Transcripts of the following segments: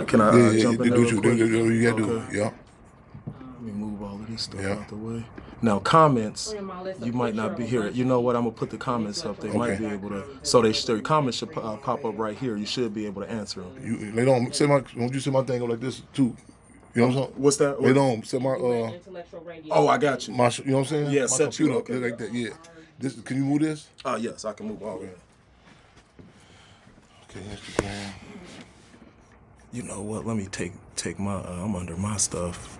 Can I jump in there real quick? You gotta do. Yeah. Let me move all of this stuff out the way. Now, comments, you might not be here. You know what? I'm gonna put the comments up. They might be able to. So their comments should pop up right here. You should be able to answer them. They don't say my. Don't you say my thing up like this too? You know what I'm saying? What's that? They don't set my. Oh, I got you. My. You know what I'm saying? Yeah, my set you up like that. Yeah. This. Can you move this? Yes, I can move all of it. Okay, Instagram. You know what? Let me take my. I'm under my stuff.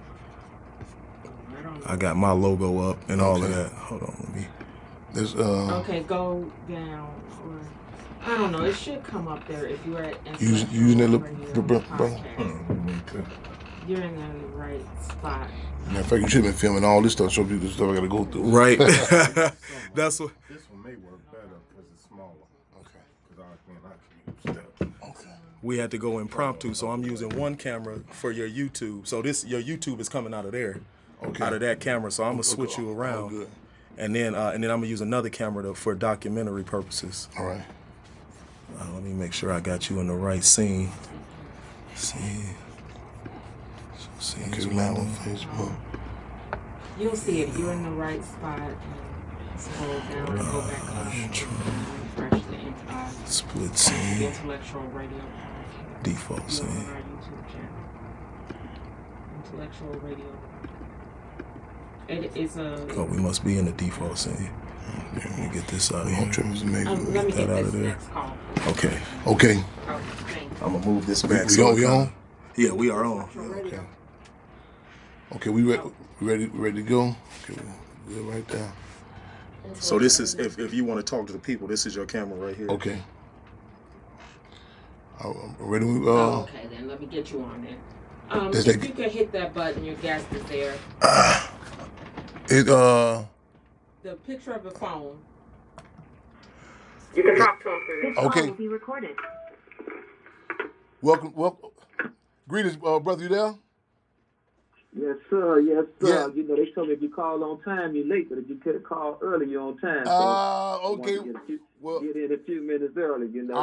I got my logo up and all of that. Hold on, let me. There's Okay, go down. Or, I don't know. It should come up there if you're at. Using that little. You're in the right spot. Matter of fact, you should have been filming all this stuff. Show people the stuff I got to go through. Right. That's what. This one may work better because it's smaller. Okay. Because I can use that. Okay. We had to go impromptu, so I'm using one camera for your YouTube. So your YouTube is coming out of there, out of that camera. So I'm gonna switch you around, good. and then I'm gonna use another camera for documentary purposes. All right. Let me make sure I got you in the right scene. Scene. Okay, now on Facebook. You'll see it. You're in the right spot. Scroll down and go back up. Refresh the split scene. The Intellectual Radio. Default scene. On our YouTube channel. Intellectual Radio. It is a. Oh, we must be in the default scene. Let me get this out of here. Let me get out this of there. next call. Okay. Okay. I'm gonna move this back. We on? Yeah, we are on. Okay. Okay, we ready to go? Okay, we're right there. So this is, if you want to talk to the people, this is your camera right here. Okay. I'm ready. Okay, then let me get you on there. If you could hit that button, your guest is there. The picture of the phone. You can talk to him through this. Okay. Call will be recorded. Welcome. Greetings, brother. You there? Yes, sir. Yes, sir. Yeah. You know, they told me if you call on time, you're late, but if you could have called early, you're on time. Okay. Get in a few minutes early, you know.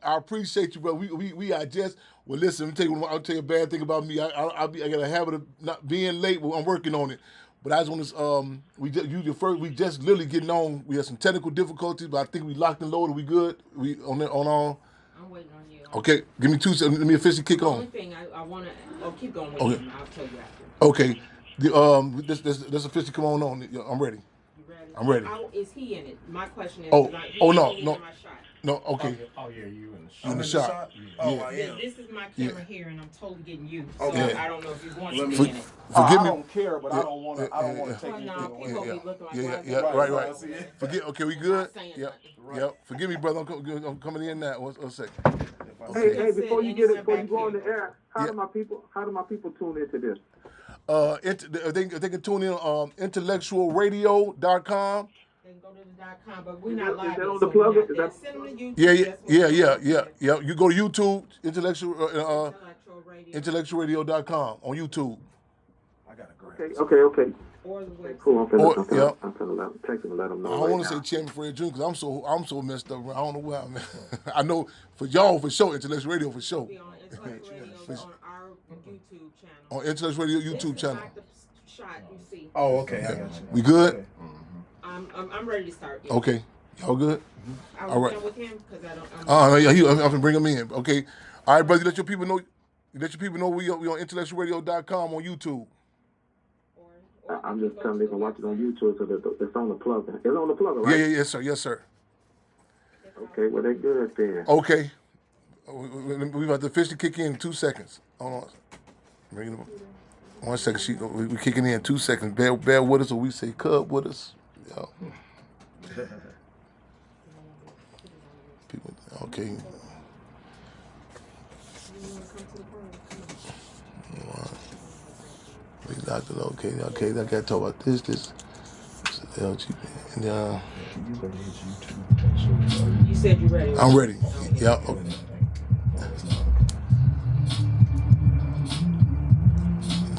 I appreciate you, bro. We are just listen. I'll tell you a bad thing about me. I got a habit of not being late. Well, I'm working on it. But I just want to we just literally getting on. We had some technical difficulties, but I think we locked and loaded. We good? We on all. I'm waiting on you. Okay, give me 2 seconds. Let me officially kick on. The only thing I want to keep going with you. I'll tell you after. Okay, this officially come on. I'm ready. You ready? I'm ready. Is he in it? My question is. No. Okay. Oh yeah, you in the shot. You in the shot? Oh, I am. This is my camera here, and I'm totally getting used. Okay. So I don't know if you want to be in it. Forgive me. I don't care, but I don't want to. I don't want to take anything away. Right. Okay, we good? Yep. Forgive me, brother. I'm coming in now. One second. Hey, before you go on the air, how do my people tune into this? They can tune in on intellectualradio.com. They can go to the .com, but we're not live. Is that on the plug? Send them to YouTube. Yeah. You go to YouTube, intellectualradio.com on YouTube. I got a grab. Okay. Or the website. Cool. I'm gonna text them and let them know. I don't want to say Chairman Fred Jr. because I'm so messed up. I don't know where I'm at. I know for y'all for sure, Intellectual Radio for sure. Be on Intellectual Radio on our YouTube channel. On Intellectual Radio YouTube channel. This is not the shot you see. Oh, okay. I got you. We good? Okay. I'm ready to start. Yeah. Okay. Y'all good? I was All right. done with him because I don't. I'm gonna bring him in. Okay. All right, brother. Let your people know. We on intellectualradio.com on YouTube. I'm just telling them they can watch it on YouTube, so that it's on the plug. It's on the plug, right? Yes, sir. Okay, well, they good then. Okay. We about to officially kick in 2 seconds. Hold on. Bring it up. 1 second. We kicking in 2 seconds. Bear with us, or we say cub with us. Yo. People, okay. We locked it. Okay. I got to talk about this LG. And, You said you ready. I'm ready. Yeah. Okay.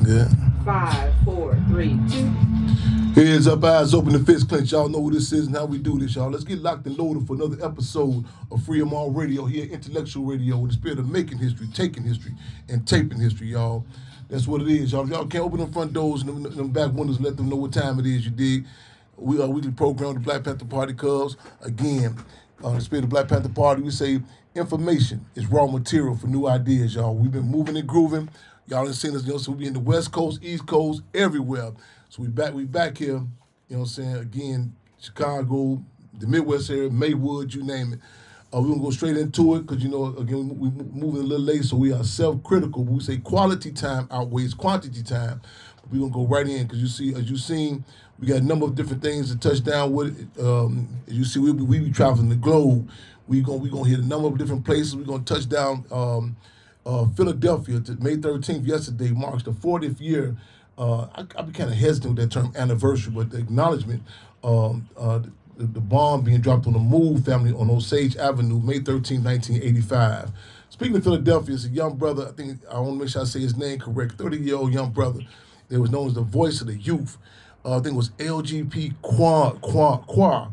Good. 5, 4, 3, 2. Heads up, eyes open, and fist clench. Y'all know what this is and how we do this, y'all. Let's get locked and loaded for another episode of Freedom All Radio here, Intellectual Radio, with the spirit of making history, taking history, and taping history, y'all. That's what it is, y'all. If y'all can't open them front doors and them back windows and let them know what time it is, you dig. We are a weekly program with the Black Panther Party Cubs. Again, the spirit of the Black Panther Party, we say information is raw material for new ideas, y'all. We've been moving and grooving. Y'all have seen us, so we be in the West Coast, East Coast, everywhere. So we back here, you know what I'm saying, again, Chicago, the Midwest area, Maywood, you name it. We're going to go straight into it because, you know, again, we're moving a little late, so we are self-critical. We say quality time outweighs quantity time. But we're going to go right in because, you see, as you've seen, we got a number of different things to touch down with. As you see, we be traveling the globe. We're gonna hit a number of different places. We're going to touch down Philadelphia to May 13th. Yesterday marks the 40th year. I'd be kind of hesitant with that term anniversary, but the acknowledgement, the bomb being dropped on the Moore family on Osage Avenue, May 13, 1985. Speaking of Philadelphia, it's a young brother, I want to make sure I say his name correct, 30-year-old young brother that was known as the voice of the youth. I think it was LGP Qua.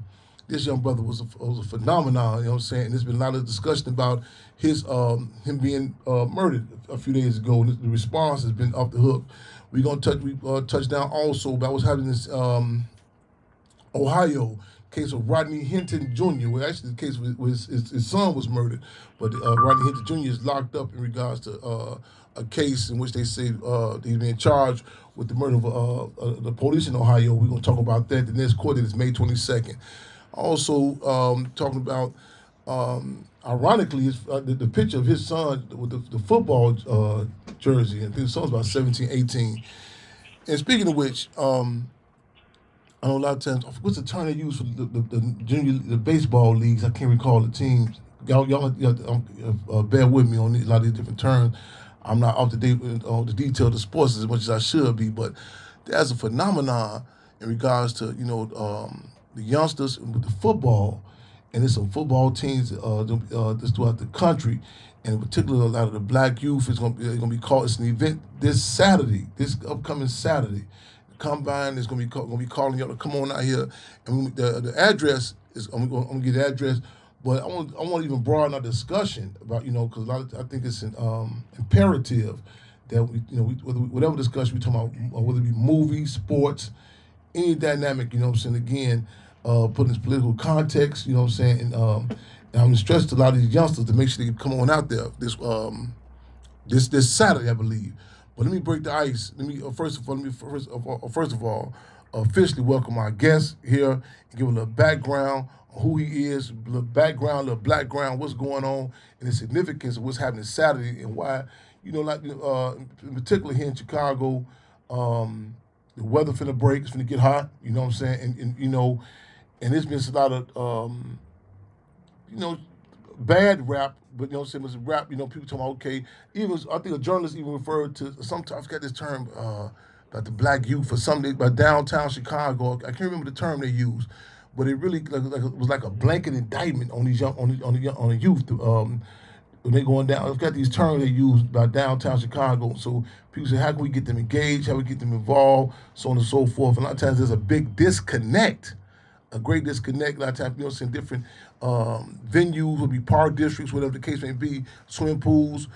This young brother was a phenomenon, you know what I'm saying? And there's been a lot of discussion about him being murdered a few days ago. And the response has been off the hook. We're going to touch down also about what's happening in Ohio case of Rodney Hinton Jr., where actually the case where his son was murdered, but Rodney Hinton Jr. is locked up in regards to a case in which they say he's being charged with the murder of the police in Ohio. We're going to talk about that. The next court date is May 22nd. Also talking about, ironically, the picture of his son with the football jersey. I think his son's about 17, 18. And speaking of which, I know a lot of times, what's the term they use for the baseball leagues? I can't recall the teams. Y'all bear with me on a lot of these different terms. I'm not up to date with the detail of the sports as much as I should be, but there's a phenomenon in regards to, you know, the youngsters with the football, and there's some football teams just throughout the country, and in particular, a lot of the black youth is going to be called. It's an event this upcoming Saturday. Combine is going to be calling y'all to come on out here, and the address is I'm going to get the address, but I want to even broaden our discussion about, you know, because I think it's imperative that we, you know, whatever discussion we talk about, whether it be movies, sports, any dynamic, you know what I'm saying, again, put in this political context, you know what I'm saying, and I'm going to stress to a lot of these youngsters to make sure they come on out there this Saturday, I believe. But let me break the ice. First of all, officially welcome our guest here and give a little background on who he is, a little background, what's going on, and the significance of what's happening Saturday and why, you know, like in particular here in Chicago, the weather finna break, it's finna get hot, you know what I'm saying, and you know, and there's been a lot of, you know, bad rap, but you know what I'm saying, it's rap, you know, people talking about, okay, even, I think a journalist even referred to, sometimes I forgot this term, about the black youth or something, about downtown Chicago, I can't remember the term they used, but it really it was like a blanket indictment on these young, on the youth, when they going down. I've got these terms they use about downtown Chicago, so people say, how can we get them engaged, how can we get them involved, so on and so forth, and a lot of times there's a big disconnect, a great disconnect. A lot of times, you know, in different venues, will be park districts, whatever the case may be, swimming pools,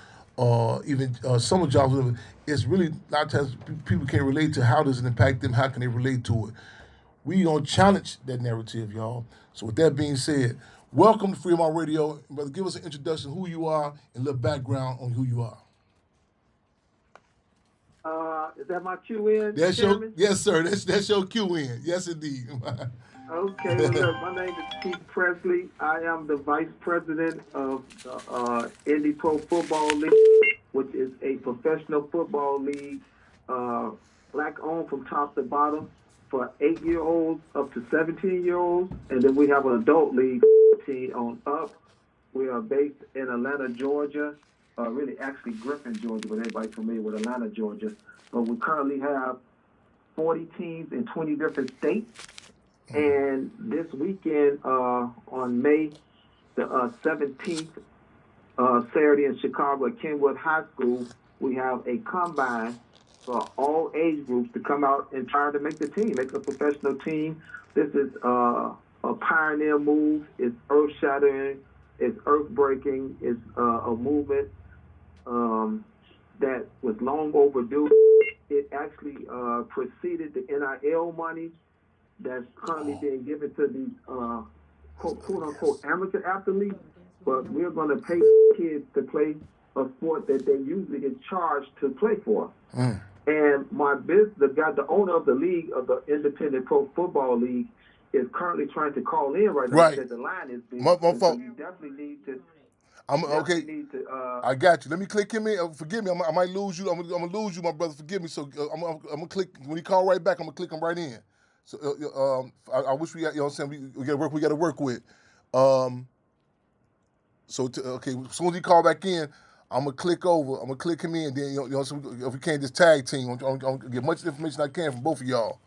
even summer jobs, whatever. It's really, a lot of times people can't relate to how does it impact them, how can they relate to it. We gonna challenge that narrative, y'all. So with that being said, welcome to Freedom All Radio. Brother, give us an introduction, who you are, and a little background on who you are. Is that my cue in? Yes, sir. That's your cue in. Yes, indeed. Okay, well, look, my name is Keith Presley. I am the vice president of the Indy Pro Football League, which is a professional football league, black-owned from top to bottom for 8-year-olds up to 17-year-olds. And then we have an adult league, 14 on up. We are based in Atlanta, Georgia, really actually Griffin, Georgia, but everybody's familiar with Atlanta, Georgia. But we currently have 40 teams in 20 different states. And this weekend, on May the 17th, Saturday in Chicago at Kenwood High School, we have a combine all age groups to come out and try to make the team, make a professional team. This is a pioneer move. It's earth-shattering. It's earth-breaking. It's a movement that was long overdue. It actually preceded the NIL money that's currently being given to these quote-unquote amateur athletes, but we're going to pay kids to play a sport that they usually get charged to play for. And the owner of the league, of the Independent Pro Football League, is currently trying to call in right now. Right. That the line is busy. My So fault. you definitely need to. Okay. Need to, I got you. Let me click him in. Forgive me. I might lose you. I'm gonna lose you, my brother. Forgive me. So I'm gonna click when he call right back. I'm gonna click him right in. So I wish we got, you know what I'm saying, we got to work with. Okay, as soon as he call back in, I'm gonna click over. I'm gonna click him in. Then so if we can't just tag team, I'm gonna get much information I can from both of y'all.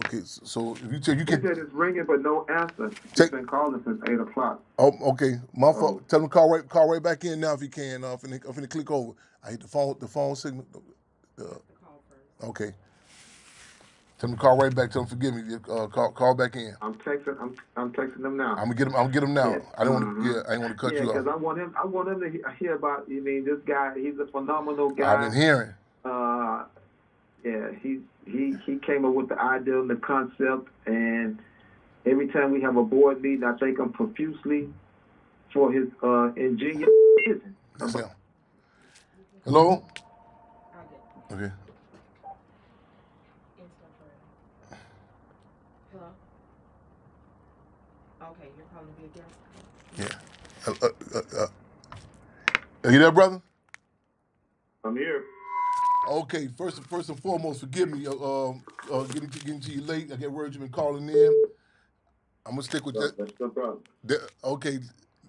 Okay, so if you He said it's ringing but no answer. He's been calling since 8 o'clock. Oh, okay. My fault. Tell him to call right back in now if he can. I'm finna click over. I hit the phone signal. Okay. Tell him to call right back. Tell him forgive me. Call back in. I'm texting him now. I'm gonna get him now. Yeah. I don't want to cut you off. Yeah, because I want him to hear about. You mean this guy? He's a phenomenal guy. I've been hearing. Yeah, he came up with the idea and the concept, and every time we have a board meeting, I thank him profusely for his ingenious vision. That's him. Hello? Okay. Hello? Okay, you're calling me a guest? Yeah. Are you there, brother? I'm here. Okay, first and foremost, forgive me getting to you late. I get word you've been calling in. I'm gonna stick with that. That's no problem. Okay,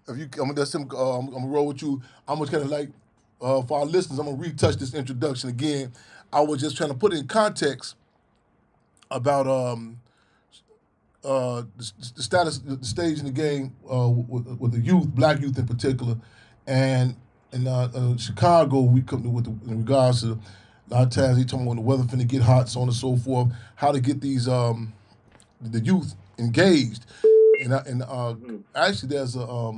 I'm gonna roll with you. I'm just kind of like for our listeners, I'm gonna retouch this introduction again. I was just trying to put it in context about the status, the stage in the game with the youth, black youth in particular, and in Chicago, we come to in regards to a lot of times they talking about when the weather finna get hot, so on and so forth, how to get these the youth engaged. Actually, there's a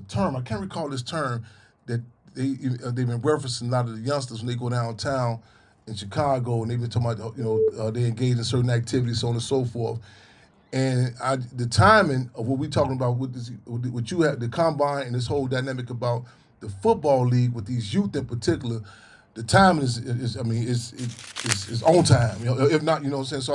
term, I can't recall this term, that they've been referencing a lot of the youngsters when they go downtown in Chicago, and they've been talking about they engage in certain activities, so on and so forth. And the timing of what we're talking about with what you have, the combine and this whole dynamic about the football league with these youth in particular, the timing is on time. If not, you know what I'm saying. So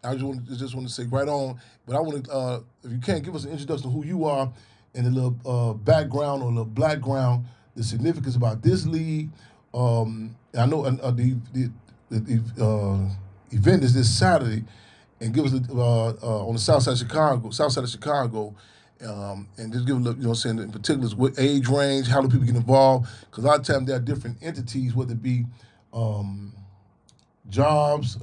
I just want to say right on. But I want to, if you can, give us an introduction to who you are and a little background or a little background, the significance about this league. I know the event is this Saturday, and give us on the south side of Chicago, and just give a look, you know what I'm saying, in particular, what age range, how do people get involved? Because a lot of times there are different entities, whether it be jobs,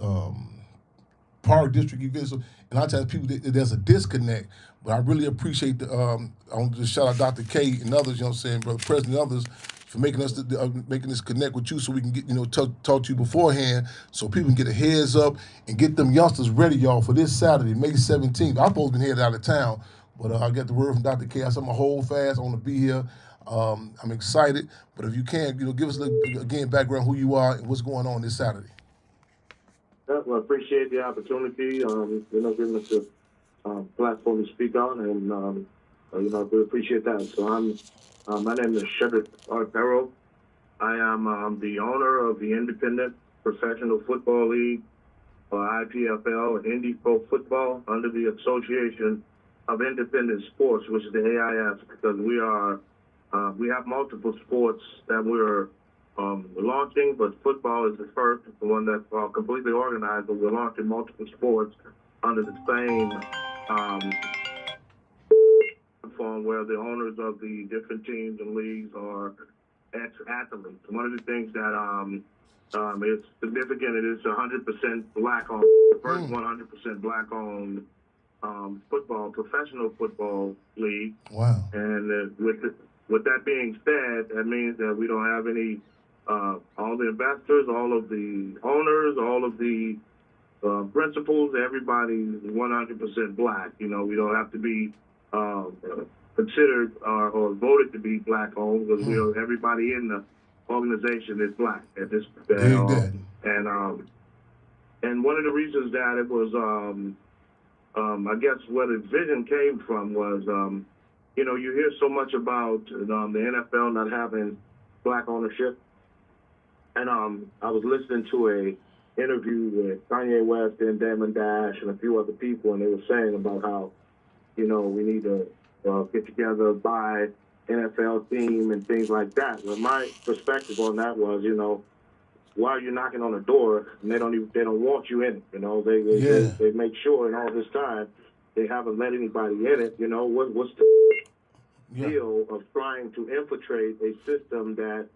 park district events, and a lot of times people, there's a disconnect. But I really appreciate I want to just shout out Dr. K and others, you know what I'm saying, Brother President and others, for making us making this connect with you so we can get, talk to you beforehand so people can get a heads up and get them youngsters ready, y'all, for this Saturday, May 17th. I'm supposed to be headed out of town, but I got the word from Dr. K. I said I'm going to hold fast. I want to be here. I'm excited. But if you can, give us, again, background who you are and what's going on this Saturday. Well, I appreciate the opportunity, giving us a platform to speak on, and, we appreciate that. So my name is Shedrick Artero. I am the owner of the Independent Professional Football League, or IPFL, and Indy Pro Football, under the Association of Independent Sports, which is the AIF, because we have multiple sports that we're launching, but football is the first, the one that's completely organized, but we're launching multiple sports under the same platform where the owners of the different teams and leagues are ex-athletes. One of the things that is significant, it is 100% black-owned, the first 100% black-owned professional football league. Wow. And with that being said, that means that we don't have any, all all the investors, all of the owners, all of the principals, everybody's 100% black. You know, we don't have to be considered or voted to be black owned because everybody in the organization is black at this point. And one of the reasons that it was, I guess, where the vision came from was, you know, you hear so much about the NFL not having black ownership, and I was listening to a interview with Kanye West and Damon Dash and a few other people, and they were saying about how, you know, we need to get together, buy NFL team and things like that. Well, my perspective on that was, you know, why are you knocking on the door and they don't want you in it? You know, they make sure in all this time they haven't let anybody in it. You know, what's the deal of trying to infiltrate a system that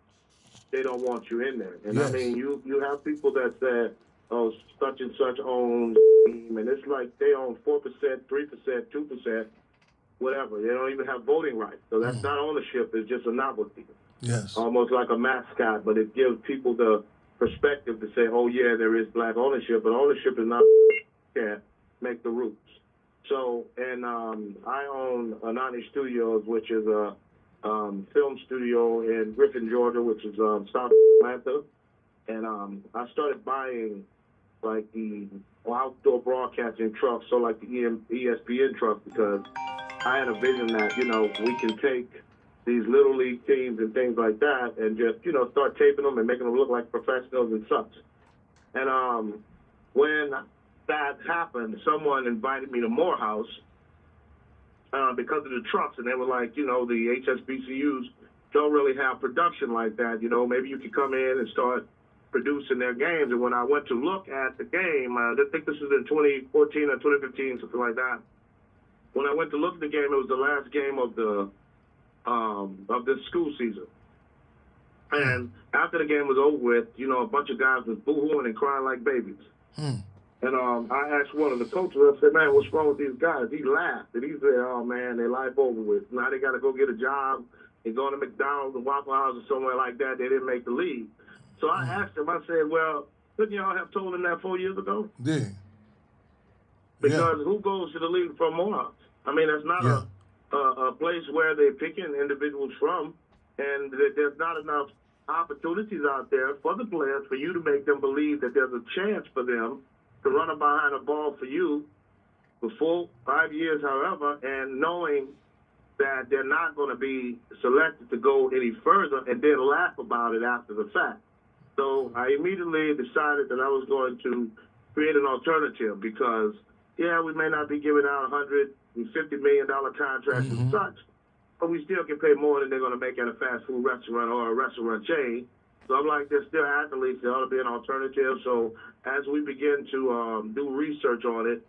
they don't want you in there? And I mean, you have people that say, oh, such and such owns team, and it's like they own 4%, 3%, 2%, whatever. They don't even have voting rights. So that's not ownership, it's just a novelty. Yes. Almost like a mascot, but it gives people the perspective to say, oh yeah, there is black ownership, but ownership is not can't make the rules. So, and I own Anani Studios, which is a film studio in Griffin, Georgia, which is south of Atlanta. And I started buying like the outdoor broadcasting trucks, so like the ESPN truck, because I had a vision that, you know, we can take these little league teams and things like that and just, you know, start taping them and making them look like professionals and such. And when that happened, someone invited me to Morehouse because of the trucks, and they were like, you know, the HSBCUs don't really have production like that. You know, maybe you could come in and start producing their games. And when I went to look at the game, I think this was in 2014 or 2015, something like that. When I went to look at the game, it was the last game of this school season. And after the game was over with, you know, a bunch of guys was boo-hooing and crying like babies. And I asked one of the coaches, I said, man, what's wrong with these guys? He laughed, and he said, oh, man, their life over with. Now they got to go get a job and go to McDonald's and Waffle House or somewhere like that. They didn't make the league. So I asked him, I said, well, couldn't y'all have told him that 4 years ago? Yeah. Because who goes to the league from Morehouse? I mean, that's not a place where they're picking individuals from, and there's not enough opportunities out there for the players for you to make them believe that there's a chance for them to run behind a ball for you for 4, 5 years, however, and knowing that they're not going to be selected to go any further and then laugh about it after the fact. So I immediately decided that I was going to create an alternative because, yeah, we may not be giving out $150 million contracts and such, but we still can pay more than they're going to make at a fast food restaurant or a restaurant chain. So I'm like, there's still athletes. There ought to be an alternative. So as we begin to do research on it,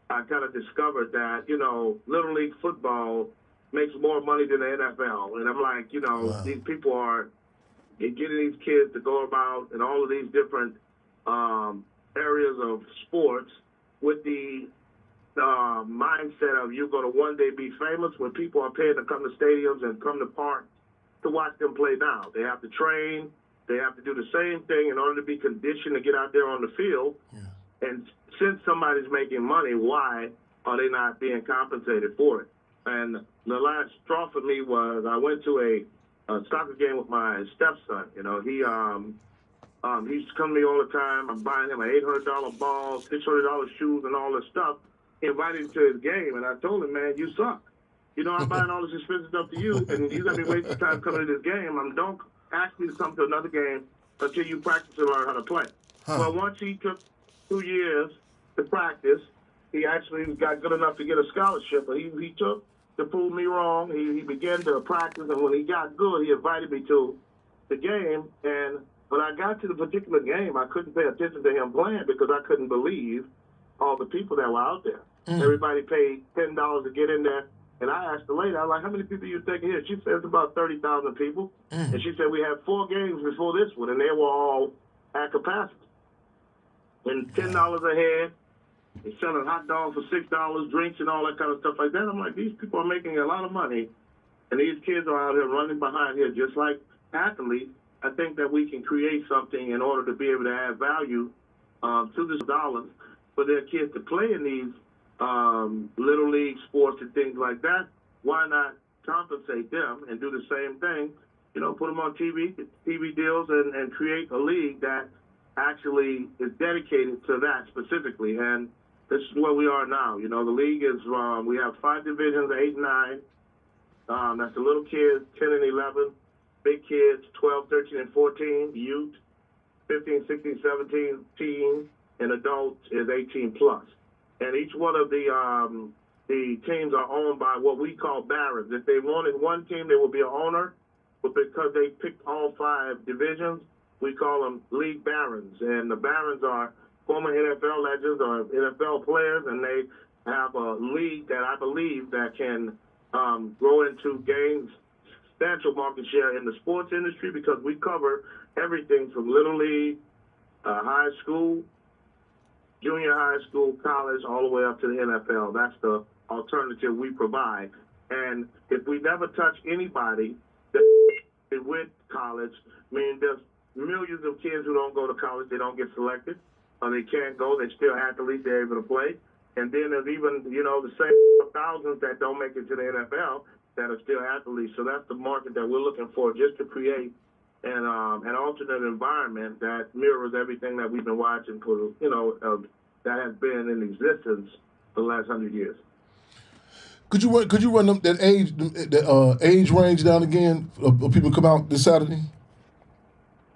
I kind of discovered that, you know, Little League football makes more money than the NFL. And I'm like, you know, these people are getting these kids to go about in all of these different areas of sports with the mindset of you're going to one day be famous, when people are paying to come to stadiums and come to parks to watch them play now. They have to train. They have to do the same thing in order to be conditioned to get out there on the field. And since somebody's making money, why are they not being compensated for it? And the last straw for me was I went to a soccer game with my stepson. You know, he used to come to me all the time. I'm buying him an $800 ball, $600 shoes, and all this stuff. He invited him to his game, and I told him, man, you suck. You know, I'm buying all this expensive stuff to you, and you got me wasting time coming to this game. Don't ask me to come to another game until you practice and learn how to play. Well, once he took 2 years to practice, he actually got good enough to get a scholarship, but he took to prove me wrong. He began to practice, and when he got good, he invited me to the game. And when I got to the particular game, I couldn't pay attention to him playing because I couldn't believe all the people that were out there. Everybody paid $10 to get in there. And I asked the lady, I was like, how many people you taking here? She said it's about 30,000 people. And she said we had 4 games before this one, and they were all at capacity. And $10 a head. They're selling hot dogs for $6, drinks and all that kind of stuff like that. I'm like, these people are making a lot of money, and these kids are out here running behind here just like athletes, I think that we can create something in order to be able to add value to the dollars for their kids to play in these little league sports and things like that. Why not compensate them and do the same thing? Put them on TV deals, and create a league that actually is dedicated to that specifically. And this is where we are now. The league is, we have 5 divisions, 8 and 9. That's the little kids, 10 and 11. Big kids, 12, 13, and 14. Youth, 15, 16, 17, teens, and adults is 18 plus. And each one of the teams are owned by what we call barons. If they wanted one team, there would be an owner. But because they picked all 5 divisions, we call them league barons. And the barons are former NFL legends or NFL players, and they have a league that I believe that can grow into gain substantial market share in the sports industry, because we cover everything from little league, high school, junior high school, college, all the way up to the NFL. That's the alternative we provide. And if we never touch anybody that with college, I mean, there's millions of kids who don't go to college, they don't get selected, or they can't go, they're still athletes, they're able to play. And then there's even, the same thousands that don't make it to the NFL that are still athletes. So that's the market that we're looking for, just to create an alternate environment that mirrors everything that we've been watching for, that has been in existence for the last 100 years. Could you run that age range down again of people come out this Saturday?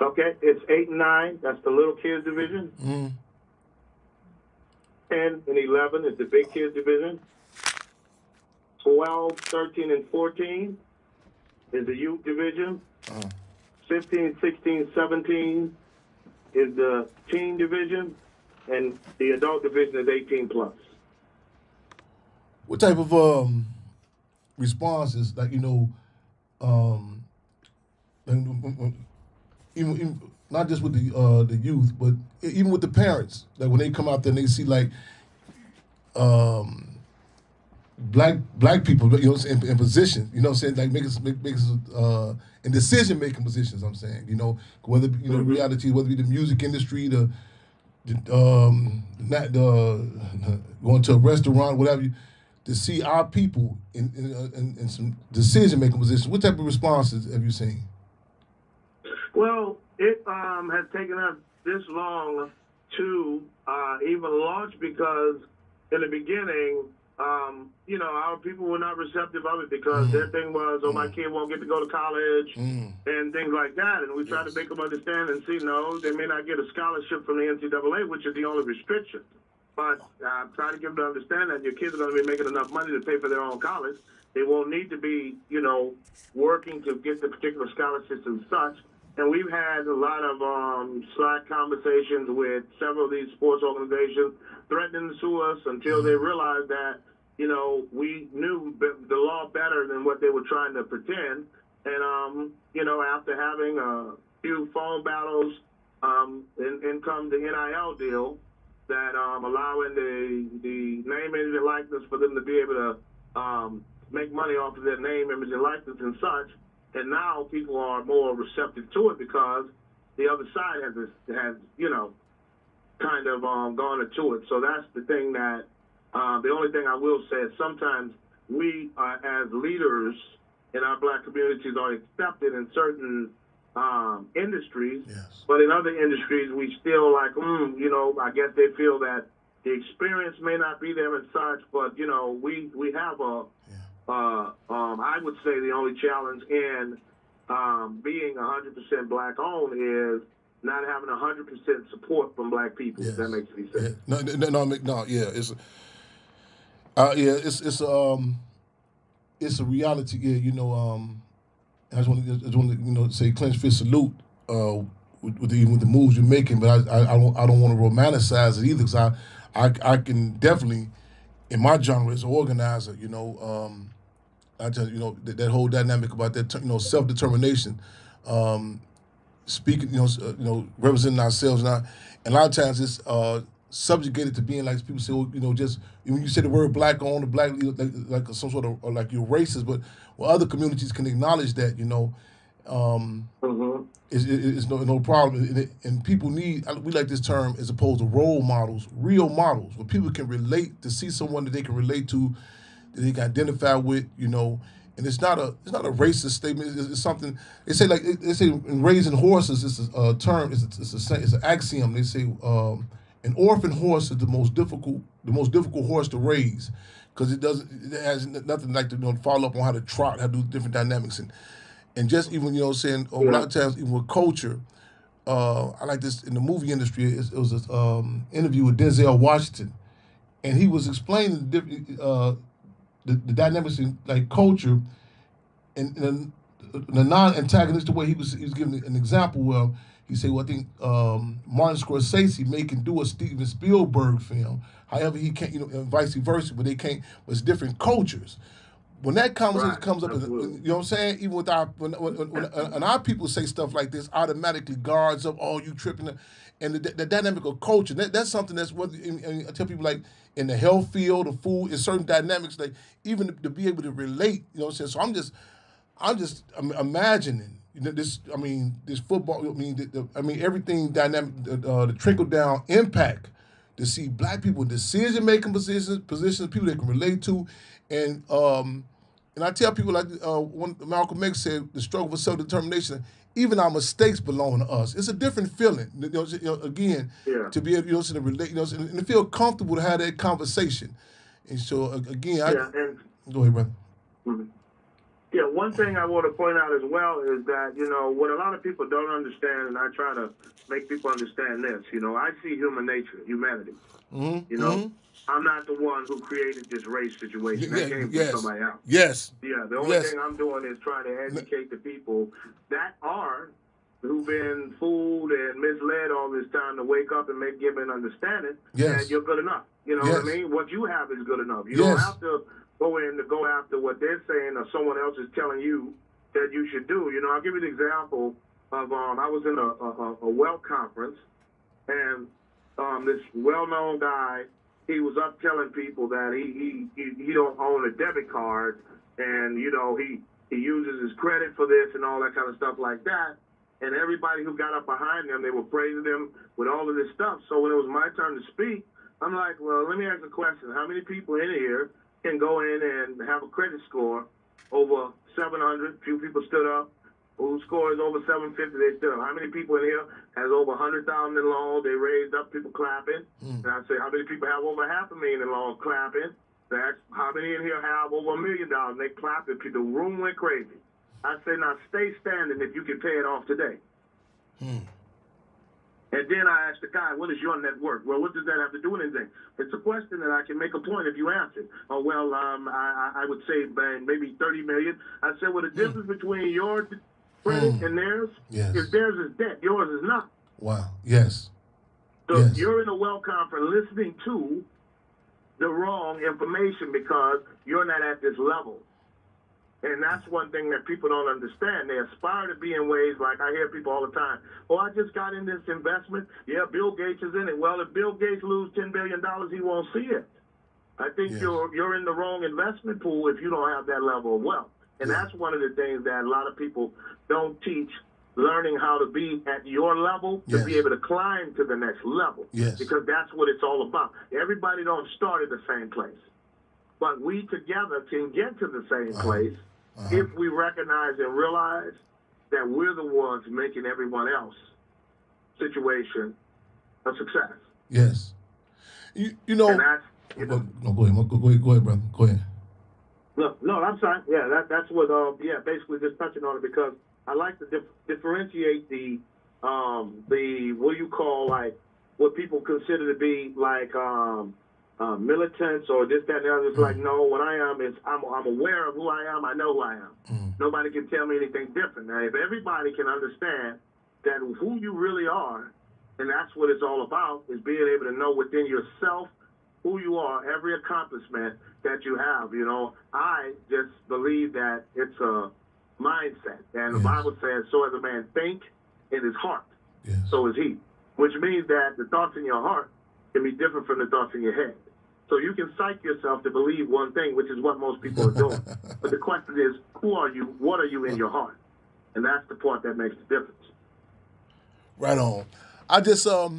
Okay, it's 8 and 9. That's the little kids division. 10 and 11 is the big kids division. 12, 13, and 14 is the youth division. 15, 16, 17 is the teen division, and the adult division is 18 plus. What type of responses, even not just with the youth, but even with the parents, like when they come out there and they see black people, in position, like make us in decision making positions. I'm saying, whether reality, whether it be the music industry, going to a restaurant, whatever. To see our people in some decision making positions. What type of responses have you seen? Well, it has taken us this long to even launch, because in the beginning, our people were not receptive of it, because their thing was, my kid won't get to go to college and things like that. And we try to make them understand and see, no, they may not get a scholarship from the NCAA, which is the only restriction. But try to give them to understand that your kids are going to be making enough money to pay for their own college. They won't need to be, working to get the particular scholarships and such. And we've had a lot of Slack conversations with several of these sports organizations threatening to sue us until they realized that, we knew the law better than what they were trying to pretend. And, after having a few phone battles, in come the NIL deal, that allowing the name, image, and likeness for them to be able to make money off of their name, image, and likeness and such. And now people are more receptive to it, because the other side has kind of gone into it. So that's the thing that the only thing I will say is sometimes we as leaders in our black communities are accepted in certain industries, but in other industries we still I guess they feel that the experience may not be there and such, but we have I would say the only challenge in being 100% black owned is not having 100% support from black people. If that makes any sense. It's a reality. I just want to say clench fist salute with the moves you're making, but I don't want to romanticize it either, because I can definitely, in my genre as an organizer, I tell that whole dynamic about that self-determination, speaking, representing ourselves, and a lot of times it's subjugated to being like people say, just when you say the word black owned or black, like some sort of, or like you're racist, but other communities can acknowledge that, It's no problem. And people need, we like this term as opposed to role models, real models, where people can relate, to see someone that they can relate to, that they can identify with, you know. And it's not a racist statement. It's something they say, like they say in raising horses. It's a term. It's an axiom. They say an orphan horse is the most difficult horse to raise, because it has nothing like to follow up on how to trot, how to do different dynamics, and just even saying a lot of times even with culture. I like this in the movie industry. It was an interview with Denzel Washington, and he was explaining the dynamics in like culture, and the non-antagonistic way he was giving an example where he said, well, I think Martin Scorsese can do a Steven Spielberg film, however he can't, and vice versa, but they can't. But it's different cultures. When that conversation comes up, you know what I'm saying? Even with when our people say stuff like this, automatically guards up, oh, you tripping. And the dynamic of culture, that's something that's what I tell people, like in the health field, the food, in certain dynamics, like even to be able to relate, you know what I'm saying? So I'm just imagining, this football, everything dynamic, the trickle down impact, to see black people in decision-making positions, people they can relate to. And I tell people, like when Malcolm X said, the struggle for self-determination, even our mistakes belong to us. It's a different feeling, again, to be able to relate, and to feel comfortable to have that conversation. And so, again, go ahead, brother. Mm-hmm. Yeah, one thing I want to point out as well is that, what a lot of people don't understand, and I try to make people understand this, I see human nature, humanity. Mm-hmm. I'm not the one who created this race situation. That came from somebody else. Yes. Yeah, the only thing I'm doing is trying to educate the people who've been fooled and misled all this time to wake up and give an understanding that you're good enough. You know what I mean? What you have is good enough. You don't have to go after what they're saying or someone else is telling you that you should do. I'll give you an example of I was in a wealth conference, and this well-known guy, he was up telling people that he don't own a debit card, and he uses his credit for this and all that kind of stuff like that. And everybody who got up behind him, they were praising him with all of this stuff. So when it was my turn to speak, I'm like, well, let me ask a question. How many people in here can go in and have a credit score over 700? Few people stood up. Whose score is over 750, they stood up. How many people in here has over 100,000 in loans? They raised up, people clapping. And I say, how many people have over $500,000 in loans? Clapping. That's how many in here have over $1 million? They clapped. The room went crazy. I say, now stay standing if you can pay it off today. And then I asked the guy, what is your net worth? Well, what does that have to do with anything? It's a question that I can make a point if you answer. Oh, well, I would say maybe 30 million. I said, well, the difference between your credit and theirs is theirs is debt, yours is not. Wow. Yes. So you're in a wealth conference listening to the wrong information because you're not at this level. And that's one thing that people don't understand. They aspire to be in ways like I hear people all the time. Oh, I just got in this investment. Yeah, Bill Gates is in it. Well, if Bill Gates loses $10 billion, he won't see it. I think you're in the wrong investment pool if you don't have that level of wealth. And that's one of the things that a lot of people don't teach, learning how to be at your level to be able to climb to the next level. Because that's what it's all about. Everybody don't start at the same place. But we together can get to the same place if we recognize and realize that we're the ones making everyone else situation a success. Yes. You know. And that's, go ahead, brother. Go ahead. No, I'm sorry. Yeah, that's what. Basically just touching on it because I like to differentiate the what you call like what people consider to be like militants or this, that, and the other. It's like, no, what I am is I'm aware of who I am. I know who I am. Nobody can tell me anything different. Now, if everybody can understand that who you really are, and that's what it's all about, is being able to know within yourself who you are, every accomplishment that you have. I just believe that it's a mindset. And the Bible says, so as a man think in his heart, so is he. Which means that the thoughts in your heart can be different from the thoughts in your head. So you can psych yourself to believe one thing, which is what most people are doing. But the question is, who are you? What are you in your heart? And that's the part that makes the difference. Right on. I just I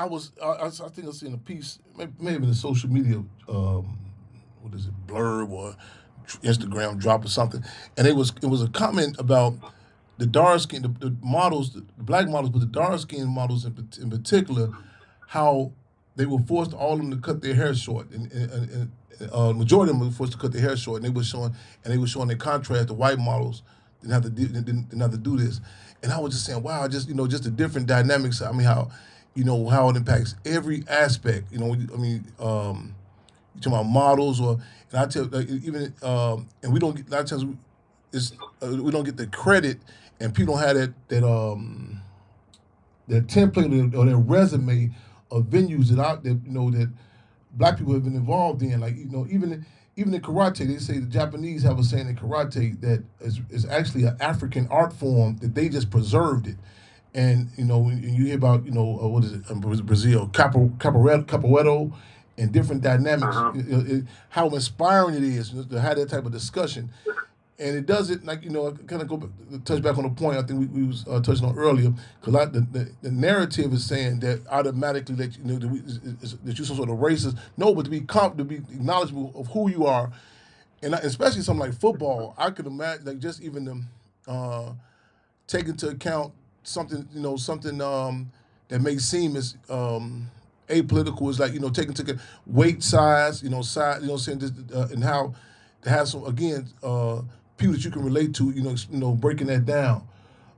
think I seen a piece, maybe in the social media, what is it, blurb or Instagram drop or something, and it was a comment about the dark skin, the models, the black models, but the dark skin models in particular, how they were forced all of them to cut their hair short, and majority of them were forced to cut their hair short, and they were showing in contrast the white models didn't have to do this, and I was just saying, wow, just just the different dynamics. I mean, how how it impacts every aspect. I mean, you talking about models, and I tell even and we don't get, a lot of times we don't get the credit, and people don't have that template or their resume of venues that black people have been involved in. Like even in karate, they say the Japanese have a saying in karate that is actually an African art form that they just preserved it. And when you hear about what is it, Brazil, capoeira, and different dynamics, how inspiring it is to have that type of discussion. And it does it, like, kind of touch back on the point I think we was touching on earlier, because the narrative is saying that automatically that that you're some sort of racist. No, but to be acknowledgeable of who you are, and especially something like football, I could imagine, like, just even take into account something that may seem as apolitical is, like, taking into weight, size, saying this, and how to have some, again, people that you can relate to, breaking that down.